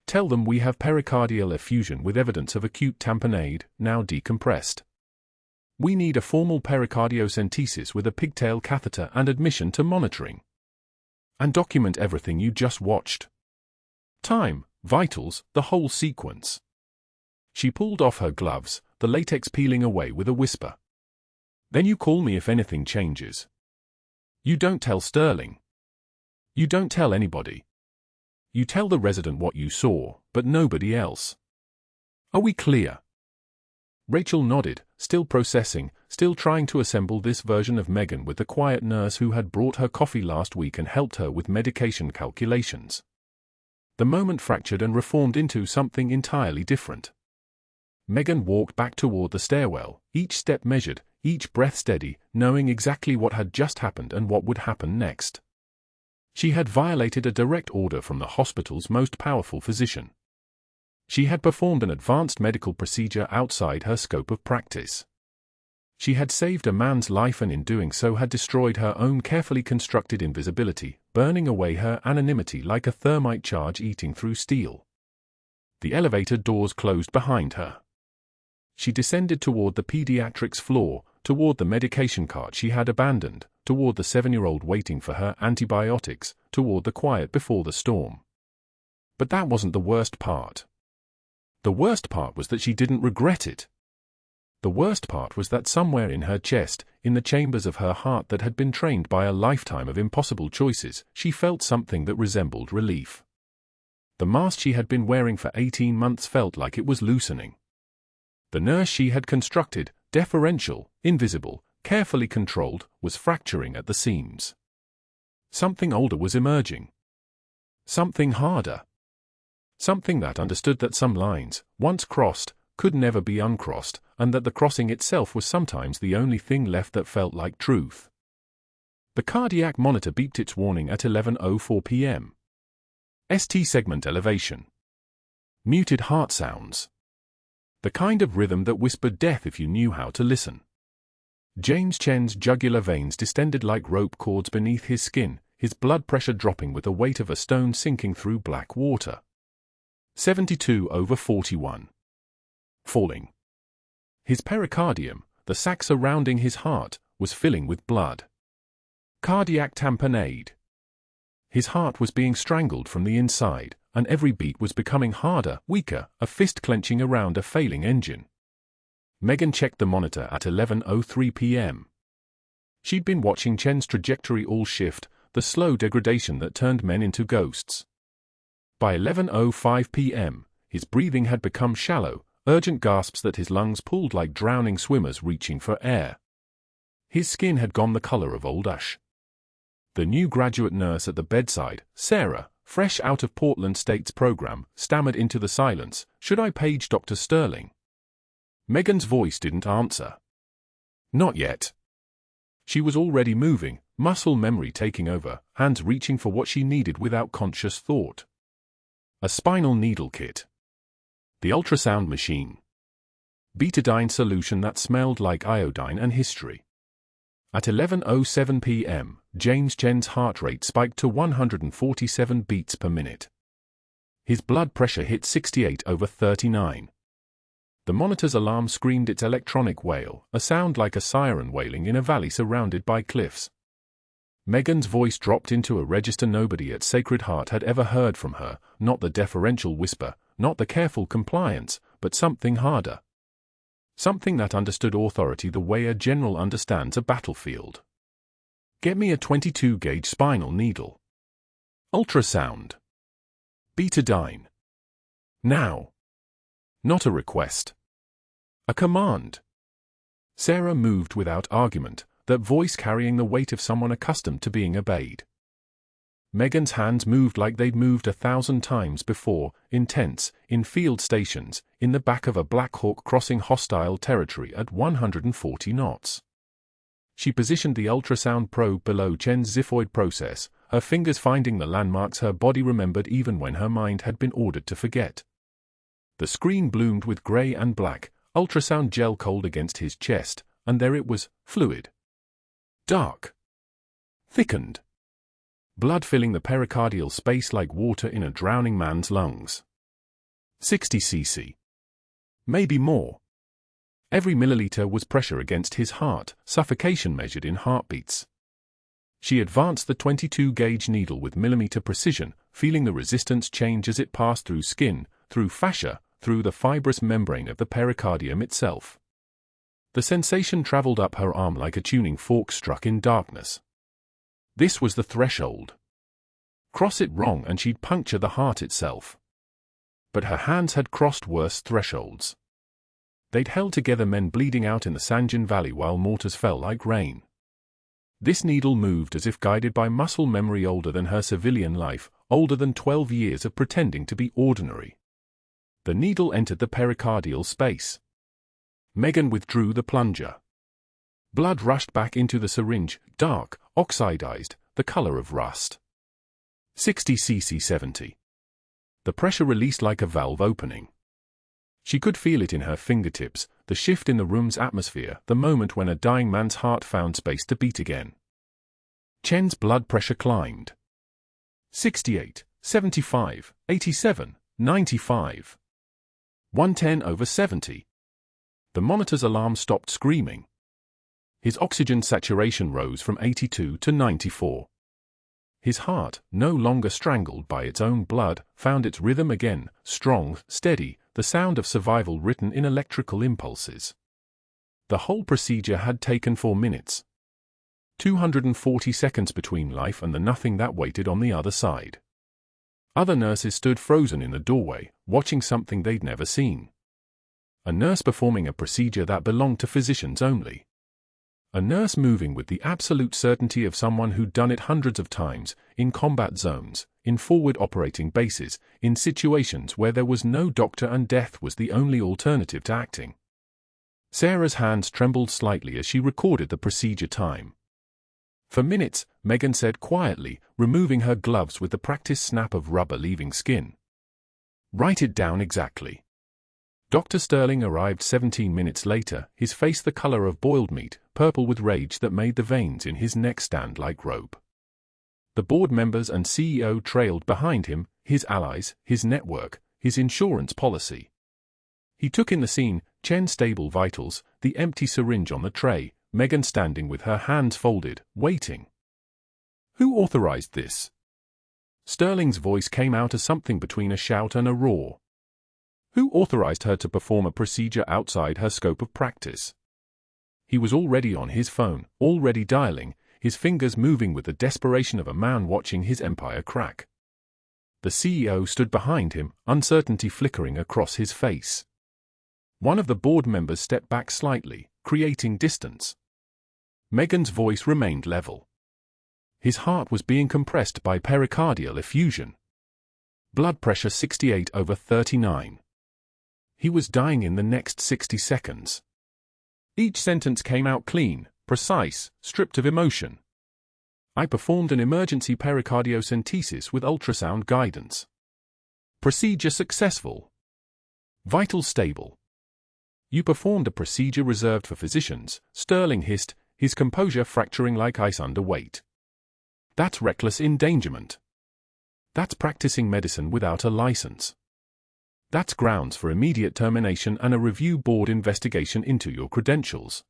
Tell them we have pericardial effusion with evidence of acute tamponade, now decompressed. We need a formal pericardiocentesis with a pigtail catheter and admission to monitoring. And document everything you just watched. Time, vitals, the whole sequence. She pulled off her gloves, the latex peeling away with a whisper. Then you call me if anything changes. You don't tell Sterling. You don't tell anybody. You tell the resident what you saw, but nobody else. Are we clear? Rachel nodded, still processing, still trying to assemble this version of Megan with the quiet nurse who had brought her coffee last week and helped her with medication calculations. The moment fractured and reformed into something entirely different. Megan walked back toward the stairwell, each step measured, each breath steady, knowing exactly what had just happened and what would happen next. She had violated a direct order from the hospital's most powerful physician. She had performed an advanced medical procedure outside her scope of practice. She had saved a man's life and in doing so had destroyed her own carefully constructed invisibility, burning away her anonymity like a thermite charge eating through steel. The elevator doors closed behind her. She descended toward the pediatrics floor, toward the medication cart she had abandoned, toward the 7-year-old waiting for her antibiotics, toward the quiet before the storm. But that wasn't the worst part. The worst part was that she didn't regret it. The worst part was that somewhere in her chest, in the chambers of her heart that had been trained by a lifetime of impossible choices, she felt something that resembled relief. The mask she had been wearing for 18 months felt like it was loosening. The nurse she had constructed, deferential, invisible, carefully controlled, was fracturing at the seams. Something older was emerging. Something harder. Something that understood that some lines, once crossed, could never be uncrossed, and that the crossing itself was sometimes the only thing left that felt like truth. The cardiac monitor beeped its warning at 11:04 p.m. ST segment elevation. Muted heart sounds. The kind of rhythm that whispered death if you knew how to listen. James Chen's jugular veins distended like rope cords beneath his skin, his blood pressure dropping with the weight of a stone sinking through black water. 72/41. Falling. His pericardium, the sac surrounding his heart, was filling with blood. Cardiac tamponade. His heart was being strangled from the inside, and every beat was becoming harder, weaker, a fist clenching around a failing engine. Megan checked the monitor at 11:03 p.m. She'd been watching Chen's trajectory all shift, the slow degradation that turned men into ghosts. By 11:05 p.m., his breathing had become shallow, urgent gasps that his lungs pulled like drowning swimmers reaching for air. His skin had gone the color of old ash. The new graduate nurse at the bedside, Sarah, fresh out of Portland State's program, stammered into the silence, "Should I page Dr. Sterling?" Megan's voice didn't answer. Not yet. She was already moving, muscle memory taking over, hands reaching for what she needed without conscious thought. A spinal needle kit. The ultrasound machine. Betadine solution that smelled like iodine and history. At 11:07 p.m., James Chen's heart rate spiked to 147 beats per minute. His blood pressure hit 68/39. The monitor's alarm screamed its electronic wail, a sound like a siren wailing in a valley surrounded by cliffs. Megan's voice dropped into a register nobody at Sacred Heart had ever heard from her, not the deferential whisper, not the careful compliance, but something harder. Something that understood authority the way a general understands a battlefield. "Get me a 22-gauge spinal needle. Ultrasound. Betadine. Now." Not a request. A command. Sarah moved without argument, that voice carrying the weight of someone accustomed to being obeyed. Megan's hands moved like they'd moved 1,000 times before, intense, in field stations, in the back of a Black Hawk crossing hostile territory at 140 knots. She positioned the ultrasound probe below Chen's xiphoid process, her fingers finding the landmarks her body remembered even when her mind had been ordered to forget. The screen bloomed with gray and black, ultrasound gel cold against his chest, and there it was, fluid. Dark. Thickened. Blood filling the pericardial space like water in a drowning man's lungs. 60 cc. Maybe more. Every milliliter was pressure against his heart, suffocation measured in heartbeats. She advanced the 22-gauge needle with millimeter precision, feeling the resistance change as it passed through skin, through fascia, through the fibrous membrane of the pericardium itself. The sensation traveled up her arm like a tuning fork struck in darkness. This was the threshold. Cross it wrong and she'd puncture the heart itself. But her hands had crossed worse thresholds. They'd held together men bleeding out in the Sangin Valley while mortars fell like rain. This needle moved as if guided by muscle memory older than her civilian life, older than 12 years of pretending to be ordinary. The needle entered the pericardial space. Megan withdrew the plunger. Blood rushed back into the syringe, dark, oxidized, the color of rust. 60 cc 70. The pressure released like a valve opening. She could feel it in her fingertips, the shift in the room's atmosphere, the moment when a dying man's heart found space to beat again. Chen's blood pressure climbed. 68, 75, 87, 95. 110/70. The monitor's alarm stopped screaming. His oxygen saturation rose from 82 to 94. His heart, no longer strangled by its own blood, found its rhythm again, strong, steady, the sound of survival written in electrical impulses. The whole procedure had taken 4 minutes. 240 seconds between life and the nothing that waited on the other side. Other nurses stood frozen in the doorway, watching something they'd never seen. A nurse performing a procedure that belonged to physicians only. A nurse moving with the absolute certainty of someone who'd done it hundreds of times, in combat zones, in forward operating bases, in situations where there was no doctor and death was the only alternative to acting. Sarah's hands trembled slightly as she recorded the procedure time. For minutes, Megan said quietly, removing her gloves with the practiced snap of rubber leaving skin. Write it down exactly. Dr. Sterling arrived 17 minutes later, his face the color of boiled meat, purple with rage that made the veins in his neck stand like rope. The board members and CEO trailed behind him, his allies, his network, his insurance policy. He took in the scene, Chen stable vitals, the empty syringe on the tray, Megan standing with her hands folded, waiting. Who authorized this? Sterling's voice came out as something between a shout and a roar. Who authorized her to perform a procedure outside her scope of practice? He was already on his phone, already dialing, his fingers moving with the desperation of a man watching his empire crack. The CEO stood behind him, uncertainty flickering across his face. One of the board members stepped back slightly, creating distance. Megan's voice remained level. His heart was being compressed by pericardial effusion. Blood pressure 68/39. He was dying in the next 60 seconds. Each sentence came out clean, precise, stripped of emotion. I performed an emergency pericardiocentesis with ultrasound guidance. Procedure successful. Vital stable. You performed a procedure reserved for physicians, Sterling hissed, his composure fracturing like ice under weight. That's reckless endangerment. That's practicing medicine without a license. That's grounds for immediate termination and a review board investigation into your credentials.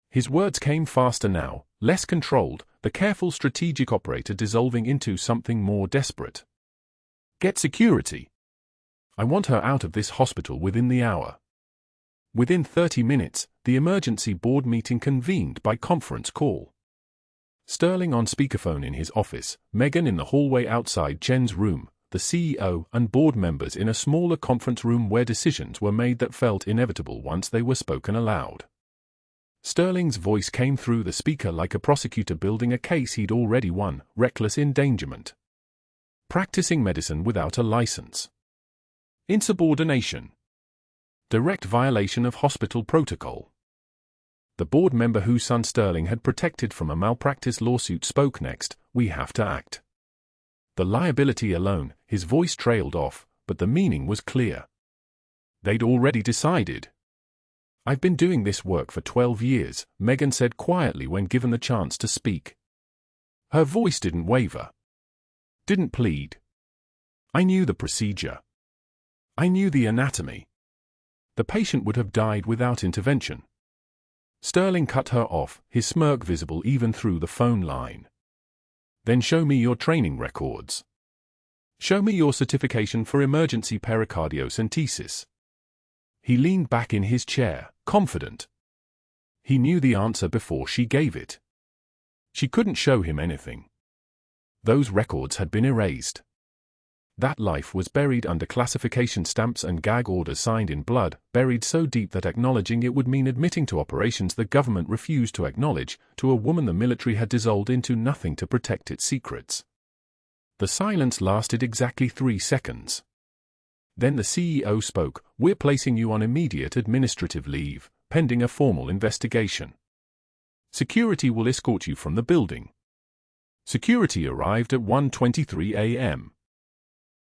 His words came faster now, less controlled, the careful strategic operator dissolving into something more desperate. Get security. I want her out of this hospital within the hour. Within 30 minutes, the emergency board meeting convened by conference call. Sterling on speakerphone in his office, Megan in the hallway outside Chen's room, the CEO and board members in a smaller conference room where decisions were made that felt inevitable once they were spoken aloud. Sterling's voice came through the speaker like a prosecutor building a case he'd already won, reckless endangerment. Practicing medicine without a license. Insubordination. Direct violation of hospital protocol. The board member whose son Sterling had protected from a malpractice lawsuit spoke next. We have to act. The liability alone, his voice trailed off, but the meaning was clear. They'd already decided. I've been doing this work for 12 years, Megan said quietly when given the chance to speak. Her voice didn't waver. Didn't plead. I knew the procedure. I knew the anatomy. The patient would have died without intervention. Sterling cut her off, his smirk visible even through the phone line. Then show me your training records. Show me your certification for emergency pericardiocentesis. He leaned back in his chair, confident. He knew the answer before she gave it. She couldn't show him anything. Those records had been erased. That life was buried under classification stamps and gag orders signed in blood, buried so deep that acknowledging it would mean admitting to operations the government refused to acknowledge, to a woman the military had dissolved into nothing to protect its secrets. The silence lasted exactly 3 seconds. Then the CEO spoke, "We're placing you on immediate administrative leave, pending a formal investigation. Security will escort you from the building." Security arrived at 1:23 a.m.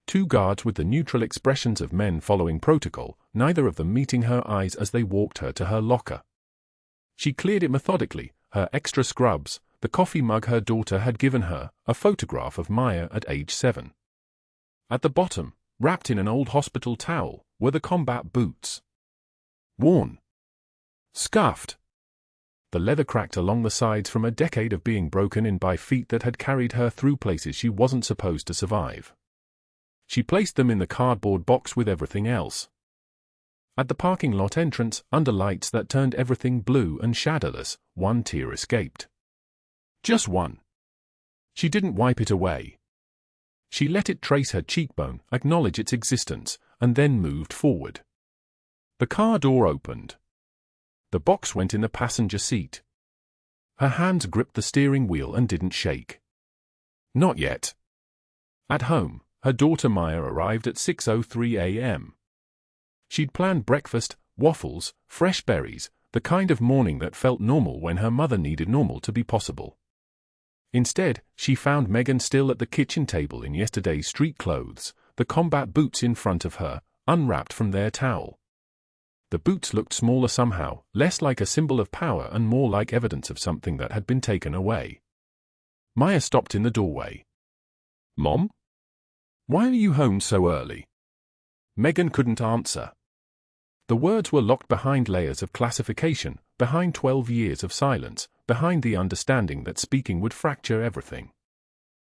2 guards with the neutral expressions of men following protocol, neither of them meeting her eyes as they walked her to her locker. She cleared it methodically, her extra scrubs, the coffee mug her daughter had given her, a photograph of Maya at age 7. At the bottom, wrapped in an old hospital towel, were the combat boots. Worn. Scuffed. The leather cracked along the sides from a decade of being broken in by feet that had carried her through places she wasn't supposed to survive. She placed them in the cardboard box with everything else. At the parking lot entrance, under lights that turned everything blue and shadowless, one tear escaped. Just one. She didn't wipe it away. She let it trace her cheekbone, acknowledge its existence, and then moved forward. The car door opened. The box went in the passenger seat. Her hands gripped the steering wheel and didn't shake. Not yet. At home, her daughter Maya arrived at 6:03 a.m. She'd planned breakfast, waffles, fresh berries, the kind of morning that felt normal when her mother needed normal to be possible. Instead, she found Megan still at the kitchen table in yesterday's street clothes, the combat boots in front of her, unwrapped from their towel. The boots looked smaller somehow, less like a symbol of power and more like evidence of something that had been taken away. Maya stopped in the doorway. "Mom? Why are you home so early?" Megan couldn't answer. The words were locked behind layers of classification, behind 12 years of silence, behind the understanding that speaking would fracture everything.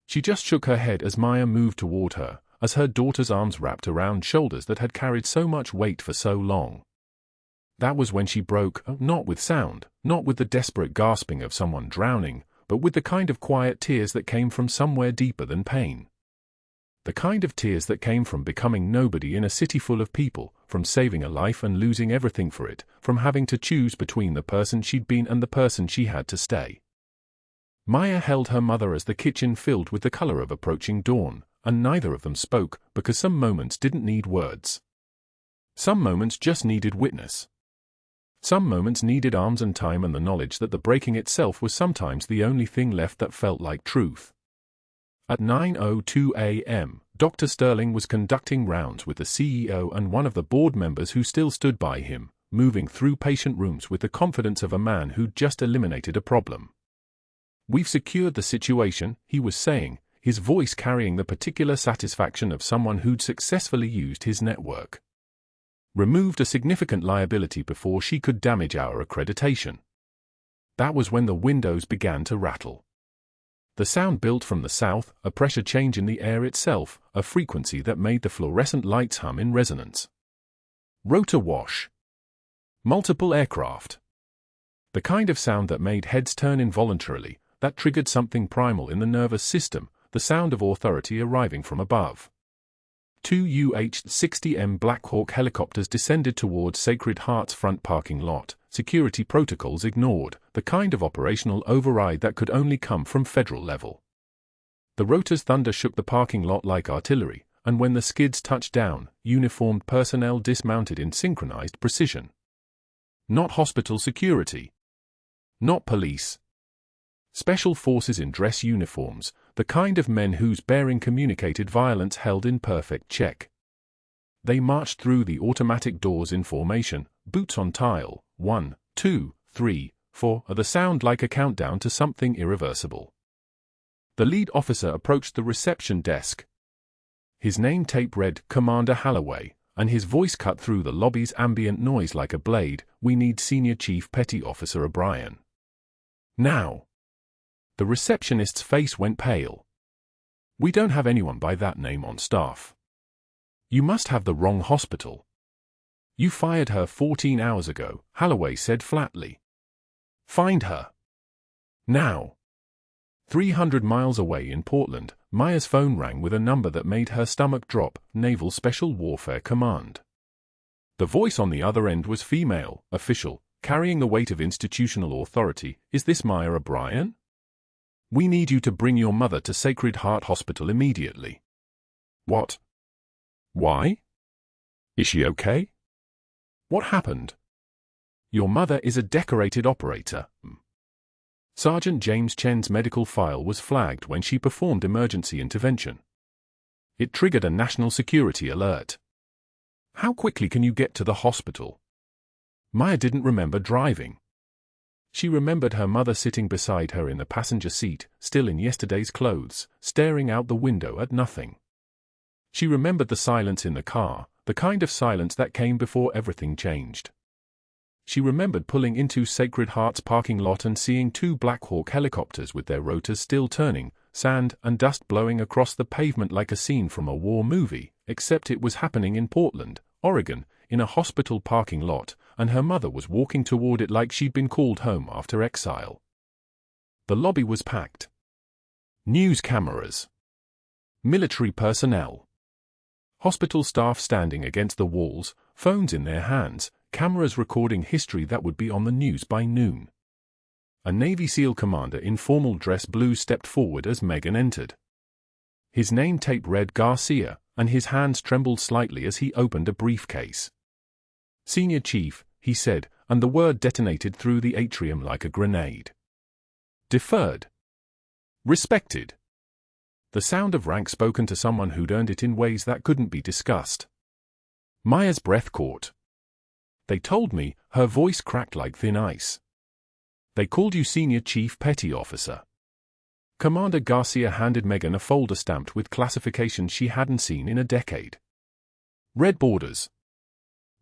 She just shook her head as Maya moved toward her, as her daughter's arms wrapped around shoulders that had carried so much weight for so long. That was when she broke, not with sound, not with the desperate gasping of someone drowning, but with the kind of quiet tears that came from somewhere deeper than pain. The kind of tears that came from becoming nobody in a city full of people, from saving a life and losing everything for it, from having to choose between the person she'd been and the person she had to stay. Maya held her mother as the kitchen filled with the color of approaching dawn, and neither of them spoke, because some moments didn't need words. Some moments just needed witness. Some moments needed arms and time and the knowledge that the breaking itself was sometimes the only thing left that felt like truth. At 9:02 a.m., Dr. Sterling was conducting rounds with the CEO and one of the board members who still stood by him, moving through patient rooms with the confidence of a man who'd just eliminated a problem. "We've secured the situation," he was saying, his voice carrying the particular satisfaction of someone who'd successfully used his network. "Removed a significant liability before she could damage our accreditation." That was when the windows began to rattle. The sound built from the south, a pressure change in the air itself, a frequency that made the fluorescent lights hum in resonance. Rotor wash. Multiple aircraft. The kind of sound that made heads turn involuntarily, that triggered something primal in the nervous system, the sound of authority arriving from above. 2 UH-60M Black Hawk helicopters descended towards Sacred Heart's front parking lot, security protocols ignored, the kind of operational override that could only come from federal level. The rotor's thunder shook the parking lot like artillery, and when the skids touched down, uniformed personnel dismounted in synchronized precision. Not hospital security. Not police. Special forces in dress uniforms, the kind of men whose bearing communicated violence held in perfect check. They marched through the automatic doors in formation, boots on tile, 1, 2, 3, 4, the sound like a countdown to something irreversible. The lead officer approached the reception desk. His name tape read Commander Holloway, and his voice cut through the lobby's ambient noise like a blade. "We need Senior Chief Petty Officer O'Brien. Now." The receptionist's face went pale. "We don't have anyone by that name on staff." "You must have the wrong hospital." "You fired her 14 hours ago," Holloway said flatly. "Find her. Now." 300 miles away in Portland, Maya's phone rang with a number that made her stomach drop, Naval Special Warfare Command. The voice on the other end was female, official, carrying the weight of institutional authority. "Is this Maya O'Brien? We need you to bring your mother to Sacred Heart Hospital immediately." "What? Why? Is she okay? What happened?" "Your mother is a decorated operator." Sergeant James Chen's medical file was flagged when she performed emergency intervention. It triggered a national security alert. "How quickly can you get to the hospital?" Maya didn't remember driving. She remembered her mother sitting beside her in the passenger seat, still in yesterday's clothes, staring out the window at nothing. She remembered the silence in the car, the kind of silence that came before everything changed. She remembered pulling into Sacred Heart's parking lot and seeing two Black Hawk helicopters with their rotors still turning, sand and dust blowing across the pavement like a scene from a war movie, except it was happening in Portland, Oregon, in a hospital parking lot, and her mother was walking toward it like she'd been called home after exile. The lobby was packed. News cameras. Military personnel. Hospital staff standing against the walls, phones in their hands, cameras recording history that would be on the news by noon. A Navy SEAL commander in formal dress blue stepped forward as Megan entered. His name tape read Garcia, and his hands trembled slightly as he opened a briefcase. "Senior Chief," he said, and the word detonated through the atrium like a grenade. "Deferred. Respected." The sound of rank spoken to someone who'd earned it in ways that couldn't be discussed. Maya's breath caught. "They told me," her voice cracked like thin ice. "They called you Senior Chief Petty Officer." Commander Garcia handed Megan a folder stamped with classifications she hadn't seen in a decade. Red borders.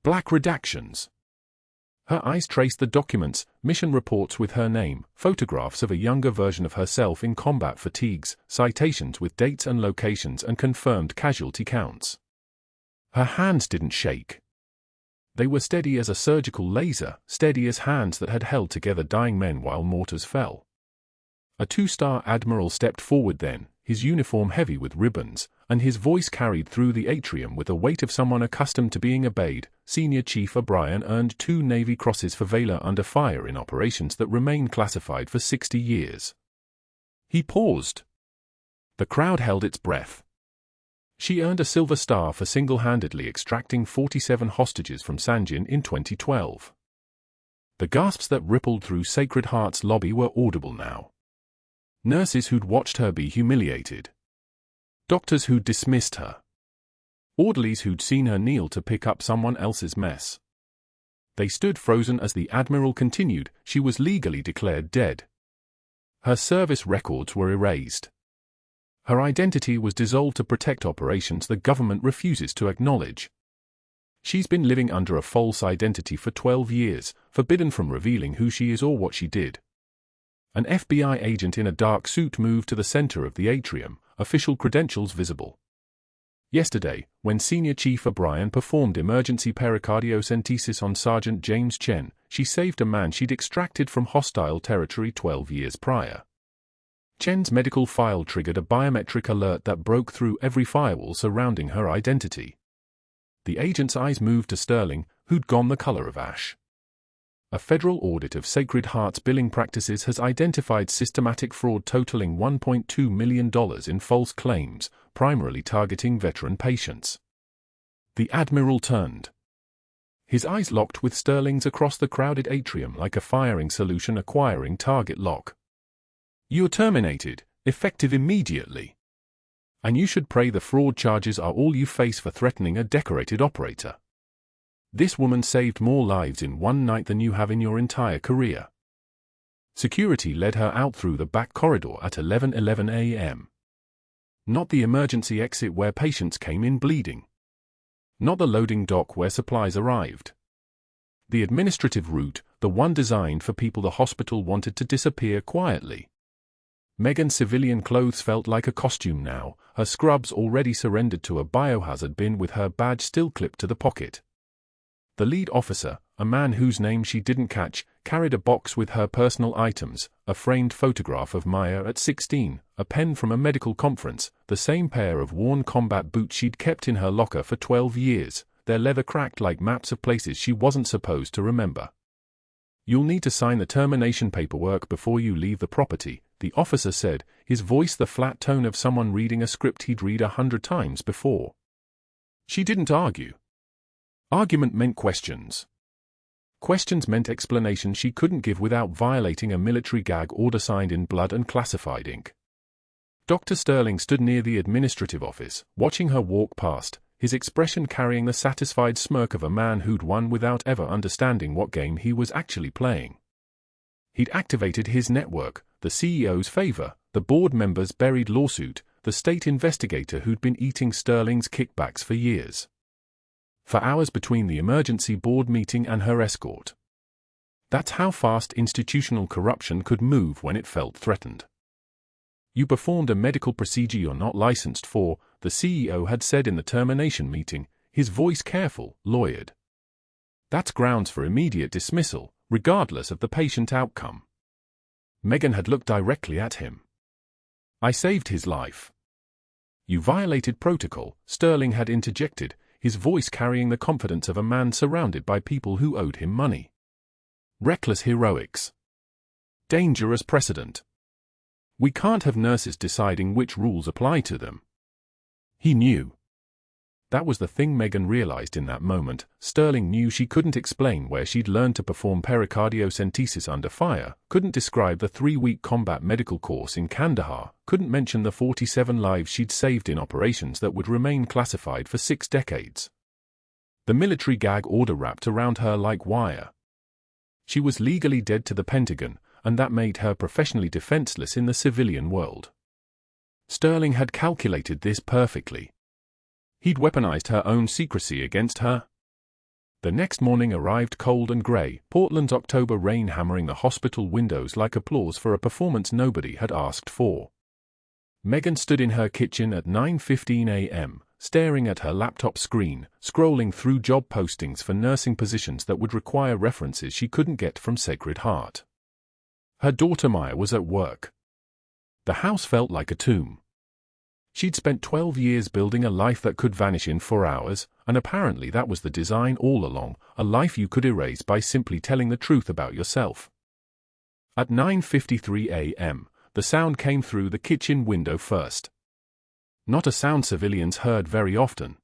Black redactions. Her eyes traced the documents, mission reports with her name, photographs of a younger version of herself in combat fatigues, citations with dates and locations and confirmed casualty counts. Her hands didn't shake. They were steady as a surgical laser, steady as hands that had held together dying men while mortars fell. A two-star admiral stepped forward then, his uniform heavy with ribbons, and his voice carried through the atrium with the weight of someone accustomed to being obeyed. "Senior Chief O'Brien earned 2 Navy Crosses for valor under fire in operations that remain classified for 60 years. He paused. The crowd held its breath. "She earned a Silver Star for single-handedly extracting 47 hostages from Sangin in 2012. The gasps that rippled through Sacred Heart's lobby were audible now. Nurses who'd watched her be humiliated. Doctors who'd dismissed her. Orderlies who'd seen her kneel to pick up someone else's mess. They stood frozen as the Admiral continued. She was legally declared dead. Her service records were erased. Her identity was dissolved to protect operations the government refuses to acknowledge. She's been living under a false identity for 12 years, forbidden from revealing who she is or what she did." An FBI agent in a dark suit moved to the center of the atrium, official credentials visible. Yesterday, when Senior Chief O'Brien performed emergency pericardiocentesis on Sergeant James Chen, she saved a man she'd extracted from hostile territory 12 years prior. Chen's medical file triggered a biometric alert that broke through every firewall surrounding her identity. The agent's eyes moved to Sterling, who'd gone the color of ash. A federal audit of Sacred Heart's billing practices has identified systematic fraud totaling $1.2 million in false claims, primarily targeting veteran patients. The Admiral turned. His eyes locked with Sterling's across the crowded atrium like a firing solution acquiring target lock. "You're terminated, effective immediately. And you should pray the fraud charges are all you face for threatening a decorated operator. This woman saved more lives in one night than you have in your entire career." Security led her out through the back corridor at 11:11 a.m. Not the emergency exit where patients came in bleeding. Not the loading dock where supplies arrived. The administrative route, the one designed for people the hospital wanted to disappear quietly. Megan's civilian clothes felt like a costume now, her scrubs already surrendered to a biohazard bin with her badge still clipped to the pocket. The lead officer, a man whose name she didn't catch, carried a box with her personal items, a framed photograph of Maya at 16, a pen from a medical conference, the same pair of worn combat boots she'd kept in her locker for 12 years, their leather cracked like maps of places she wasn't supposed to remember. "You'll need to sign the termination paperwork before you leave the property," the officer said, his voice the flat tone of someone reading a script he'd read 100 times before. She didn't argue. Argument meant questions. Questions meant explanations she couldn't give without violating a military gag order signed in blood and classified ink. Dr. Sterling stood near the administrative office, watching her walk past, his expression carrying the satisfied smirk of a man who'd won without ever understanding what game he was actually playing. He'd activated his network, the CEO's favor, the board member's buried lawsuit, the state investigator who'd been eating Sterling's kickbacks for years. For hours between the emergency board meeting and her escort. That's how fast institutional corruption could move when it felt threatened. You performed a medical procedure you're not licensed for, the CEO had said in the termination meeting, his voice careful, lawyered. That's grounds for immediate dismissal, regardless of the patient outcome. Megan had looked directly at him. I saved his life. You violated protocol, Sterling had interjected, his voice carrying the confidence of a man surrounded by people who owed him money. Reckless heroics. Dangerous precedent. We can't have nurses deciding which rules apply to them. He knew. That was the thing Megan realized in that moment. Sterling knew she couldn't explain where she'd learned to perform pericardiocentesis under fire, couldn't describe the 3-week combat medical course in Kandahar, couldn't mention the 47 lives she'd saved in operations that would remain classified for 6 decades. The military gag order wrapped around her like wire. She was legally dead to the Pentagon, and that made her professionally defenseless in the civilian world. Sterling had calculated this perfectly. He'd weaponized her own secrecy against her. The next morning arrived cold and grey, Portland's October rain hammering the hospital windows like applause for a performance nobody had asked for. Megan stood in her kitchen at 9:15 a.m., staring at her laptop screen, scrolling through job postings for nursing positions that would require references she couldn't get from Sacred Heart. Her daughter Maya was at work. The house felt like a tomb. She'd spent 12 years building a life that could vanish in 4 hours, and apparently that was the design all along, a life you could erase by simply telling the truth about yourself. At 9:53 a.m., the sound came through the kitchen window first. Not a sound civilians heard very often.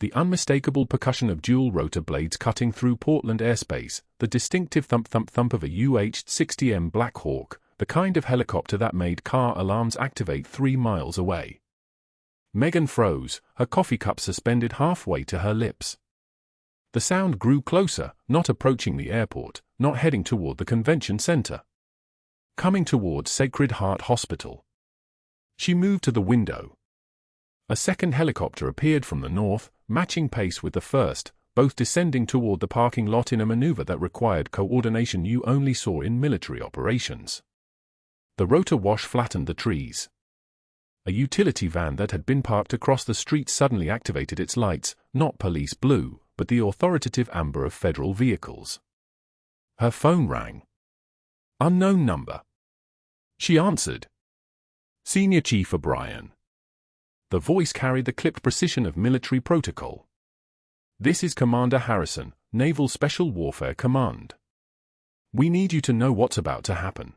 The unmistakable percussion of dual-rotor blades cutting through Portland airspace, the distinctive thump-thump-thump of a UH-60M Black Hawk, the kind of helicopter that made car alarms activate 3 miles away. Megan froze, her coffee cup suspended halfway to her lips. The sound grew closer, not approaching the airport, not heading toward the convention center. Coming towards Sacred Heart Hospital. She moved to the window. A second helicopter appeared from the north, matching pace with the first, both descending toward the parking lot in a maneuver that required coordination you only saw in military operations. The rotor wash flattened the trees. A utility van that had been parked across the street suddenly activated its lights, not police blue, but the authoritative amber of federal vehicles. Her phone rang. Unknown number. She answered. Senior Chief O'Brien. The voice carried the clipped precision of military protocol. This is Commander Harrison, Naval Special Warfare Command. We need you to know what's about to happen.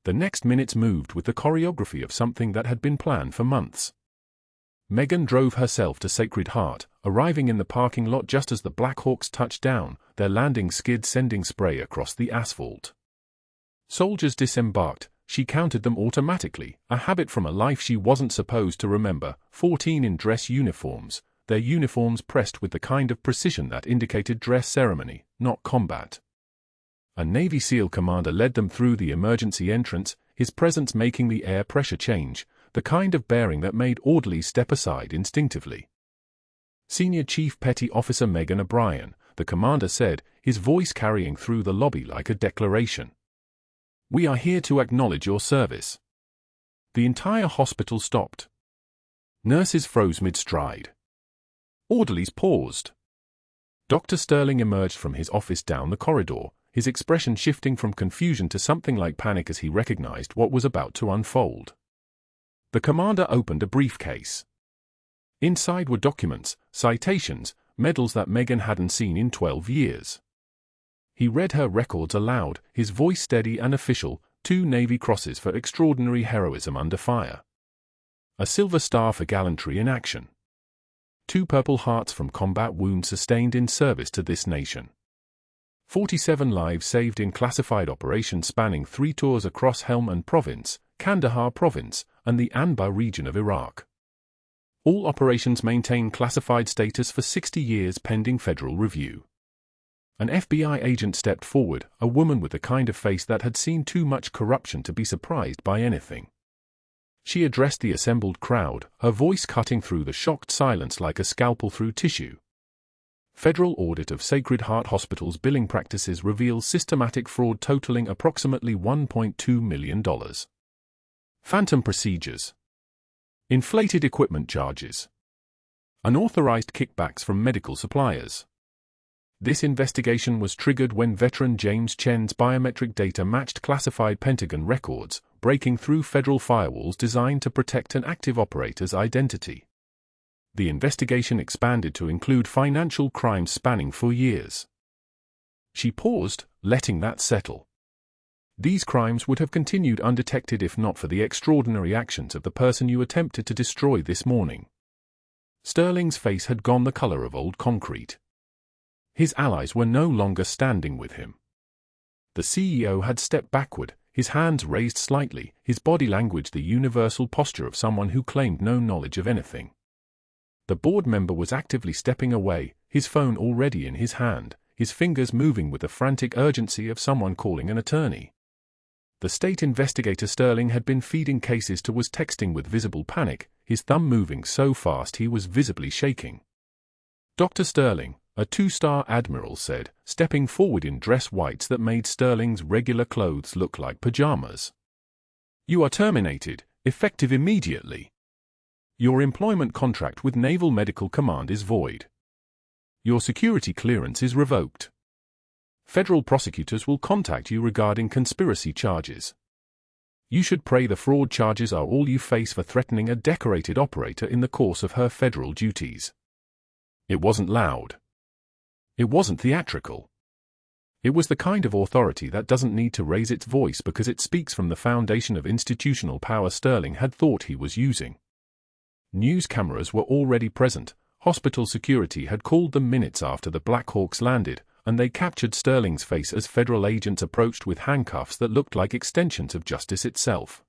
The next minutes moved with the choreography of something that had been planned for months. Megan drove herself to Sacred Heart, arriving in the parking lot just as the Black Hawks touched down, their landing skid sending spray across the asphalt. Soldiers disembarked. She counted them automatically, a habit from a life she wasn't supposed to remember, 14 in dress uniforms, their uniforms pressed with the kind of precision that indicated dress ceremony, not combat. A Navy SEAL commander led them through the emergency entrance, his presence making the air pressure change, the kind of bearing that made orderlies step aside instinctively. Senior Chief Petty Officer Megan O'Brien, the commander said, his voice carrying through the lobby like a declaration. We are here to acknowledge your service. The entire hospital stopped. Nurses froze mid-stride. Orderlies paused. Dr. Sterling emerged from his office down the corridor, his expression shifting from confusion to something like panic as he recognized what was about to unfold. The commander opened a briefcase. Inside were documents, citations, medals that Megan hadn't seen in 12 years. He read her records aloud, his voice steady and official, 2 Navy Crosses for extraordinary heroism under fire. A Silver Star for gallantry in action. 2 Purple Hearts from combat wounds sustained in service to this nation. 47 lives saved in classified operations spanning 3 tours across Helmand Province, Kandahar Province, and the Anbar region of Iraq. All operations maintain classified status for 60 years pending federal review. An FBI agent stepped forward, a woman with the kind of face that had seen too much corruption to be surprised by anything. She addressed the assembled crowd, her voice cutting through the shocked silence like a scalpel through tissue. Federal audit of Sacred Heart Hospital's billing practices reveals systematic fraud totaling approximately $1.2 million. Phantom procedures. Inflated equipment charges. Unauthorized kickbacks from medical suppliers. This investigation was triggered when veteran James Chen's biometric data matched classified Pentagon records, breaking through federal firewalls designed to protect an active operator's identity. The investigation expanded to include financial crimes spanning 4 years. She paused, letting that settle. These crimes would have continued undetected if not for the extraordinary actions of the person you attempted to destroy this morning. Sterling's face had gone the color of old concrete. His allies were no longer standing with him. The CEO had stepped backward, his hands raised slightly, his body language the universal posture of someone who claimed no knowledge of anything. The board member was actively stepping away, his phone already in his hand, his fingers moving with the frantic urgency of someone calling an attorney. The state investigator Sterling had been feeding cases to was texting with visible panic, his thumb moving so fast he was visibly shaking. Dr. Sterling, a 2-star admiral said, stepping forward in dress whites that made Sterling's regular clothes look like pajamas. You are terminated, effective immediately. Your employment contract with Naval Medical Command is void. Your security clearance is revoked. Federal prosecutors will contact you regarding conspiracy charges. You should pray the fraud charges are all you face for threatening a decorated operator in the course of her federal duties. It wasn't loud. It wasn't theatrical. It was the kind of authority that doesn't need to raise its voice because it speaks from the foundation of institutional power Sterling had thought he was using. News cameras were already present, hospital security had called them minutes after the Black Hawks landed, and they captured Sterling's face as federal agents approached with handcuffs that looked like extensions of justice itself.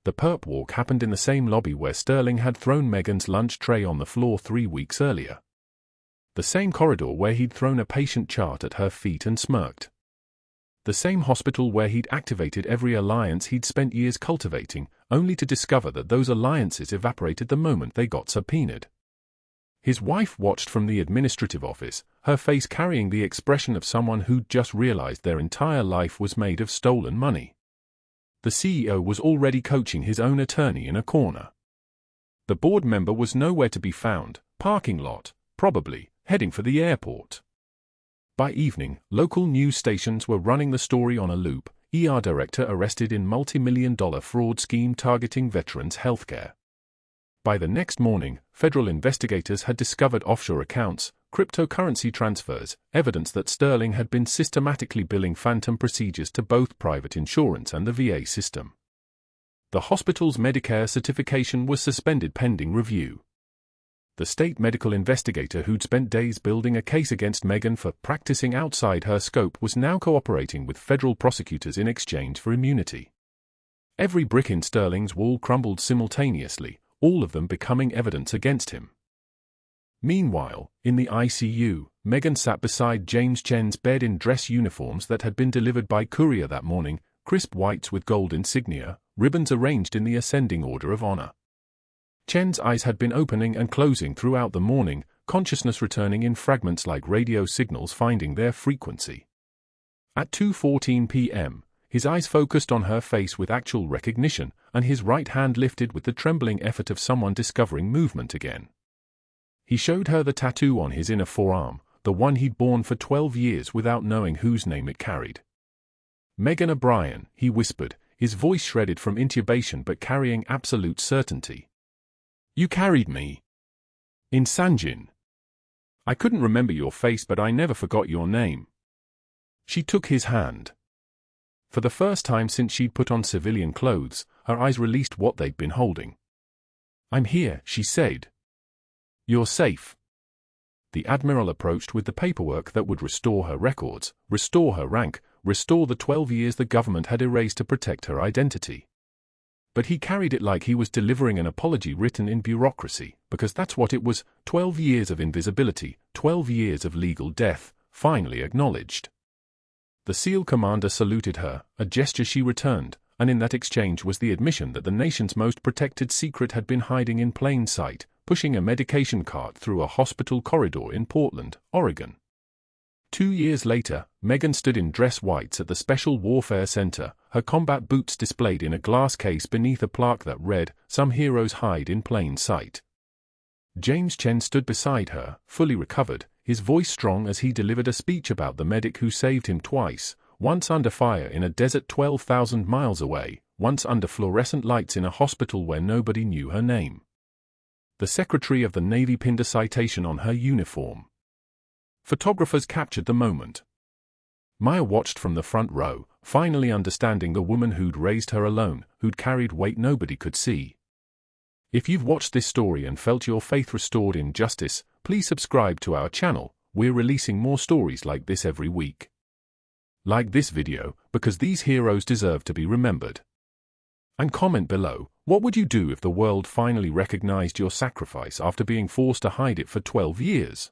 The perp walk happened in the same lobby where Sterling had thrown Megan's lunch tray on the floor 3 weeks earlier. The same corridor where he'd thrown a patient chart at her feet and smirked. The same hospital where he'd activated every alliance he'd spent years cultivating, only to discover that those alliances evaporated the moment they got subpoenaed. His wife watched from the administrative office, her face carrying the expression of someone who'd just realized their entire life was made of stolen money. The CEO was already coaching his own attorney in a corner. The board member was nowhere to be found, parking lot, probably, heading for the airport. By evening, local news stations were running the story on a loop, ER director arrested in multi-million-dollar fraud scheme targeting veterans' healthcare. By the next morning, federal investigators had discovered offshore accounts, cryptocurrency transfers, evidence that Sterling had been systematically billing phantom procedures to both private insurance and the VA system. The hospital's Medicare certification was suspended pending review. The state medical investigator who'd spent days building a case against Megan for practicing outside her scope was now cooperating with federal prosecutors in exchange for immunity. Every brick in Sterling's wall crumbled simultaneously, all of them becoming evidence against him. Meanwhile, in the ICU, Megan sat beside James Chen's bed in dress uniforms that had been delivered by courier that morning, crisp whites with gold insignia, ribbons arranged in the ascending order of honor. Chen's eyes had been opening and closing throughout the morning, consciousness returning in fragments like radio signals finding their frequency. At 2:14 p.m., his eyes focused on her face with actual recognition, and his right hand lifted with the trembling effort of someone discovering movement again. He showed her the tattoo on his inner forearm, the one he'd borne for 12 years without knowing whose name it carried. Megan O'Brien, he whispered, his voice shredded from intubation but carrying absolute certainty. You carried me. In Sangin. I couldn't remember your face but I never forgot your name. She took his hand. For the first time since she'd put on civilian clothes, her eyes released what they'd been holding. I'm here, she said. You're safe. The Admiral approached with the paperwork that would restore her records, restore her rank, restore the 12 years the government had erased to protect her identity. But he carried it like he was delivering an apology written in bureaucracy, because that's what it was, 12 years of invisibility, 12 years of legal death, finally acknowledged. The SEAL commander saluted her, a gesture she returned, and in that exchange was the admission that the nation's most protected secret had been hiding in plain sight, pushing a medication cart through a hospital corridor in Portland, Oregon. 2 years later, Megan stood in dress whites at the Special Warfare Center, her combat boots displayed in a glass case beneath a plaque that read, "Some heroes hide in plain sight." James Chen stood beside her, fully recovered, his voice strong as he delivered a speech about the medic who saved him twice, once under fire in a desert 12,000 miles away, once under fluorescent lights in a hospital where nobody knew her name. The Secretary of the Navy pinned a citation on her uniform. Photographers captured the moment. Maya watched from the front row, finally understanding the woman who'd raised her alone, who'd carried weight nobody could see. If you've watched this story and felt your faith restored in justice, please subscribe to our channel. We're releasing more stories like this every week. Like this video, because these heroes deserve to be remembered. And comment below, what would you do if the world finally recognized your sacrifice after being forced to hide it for 12 years?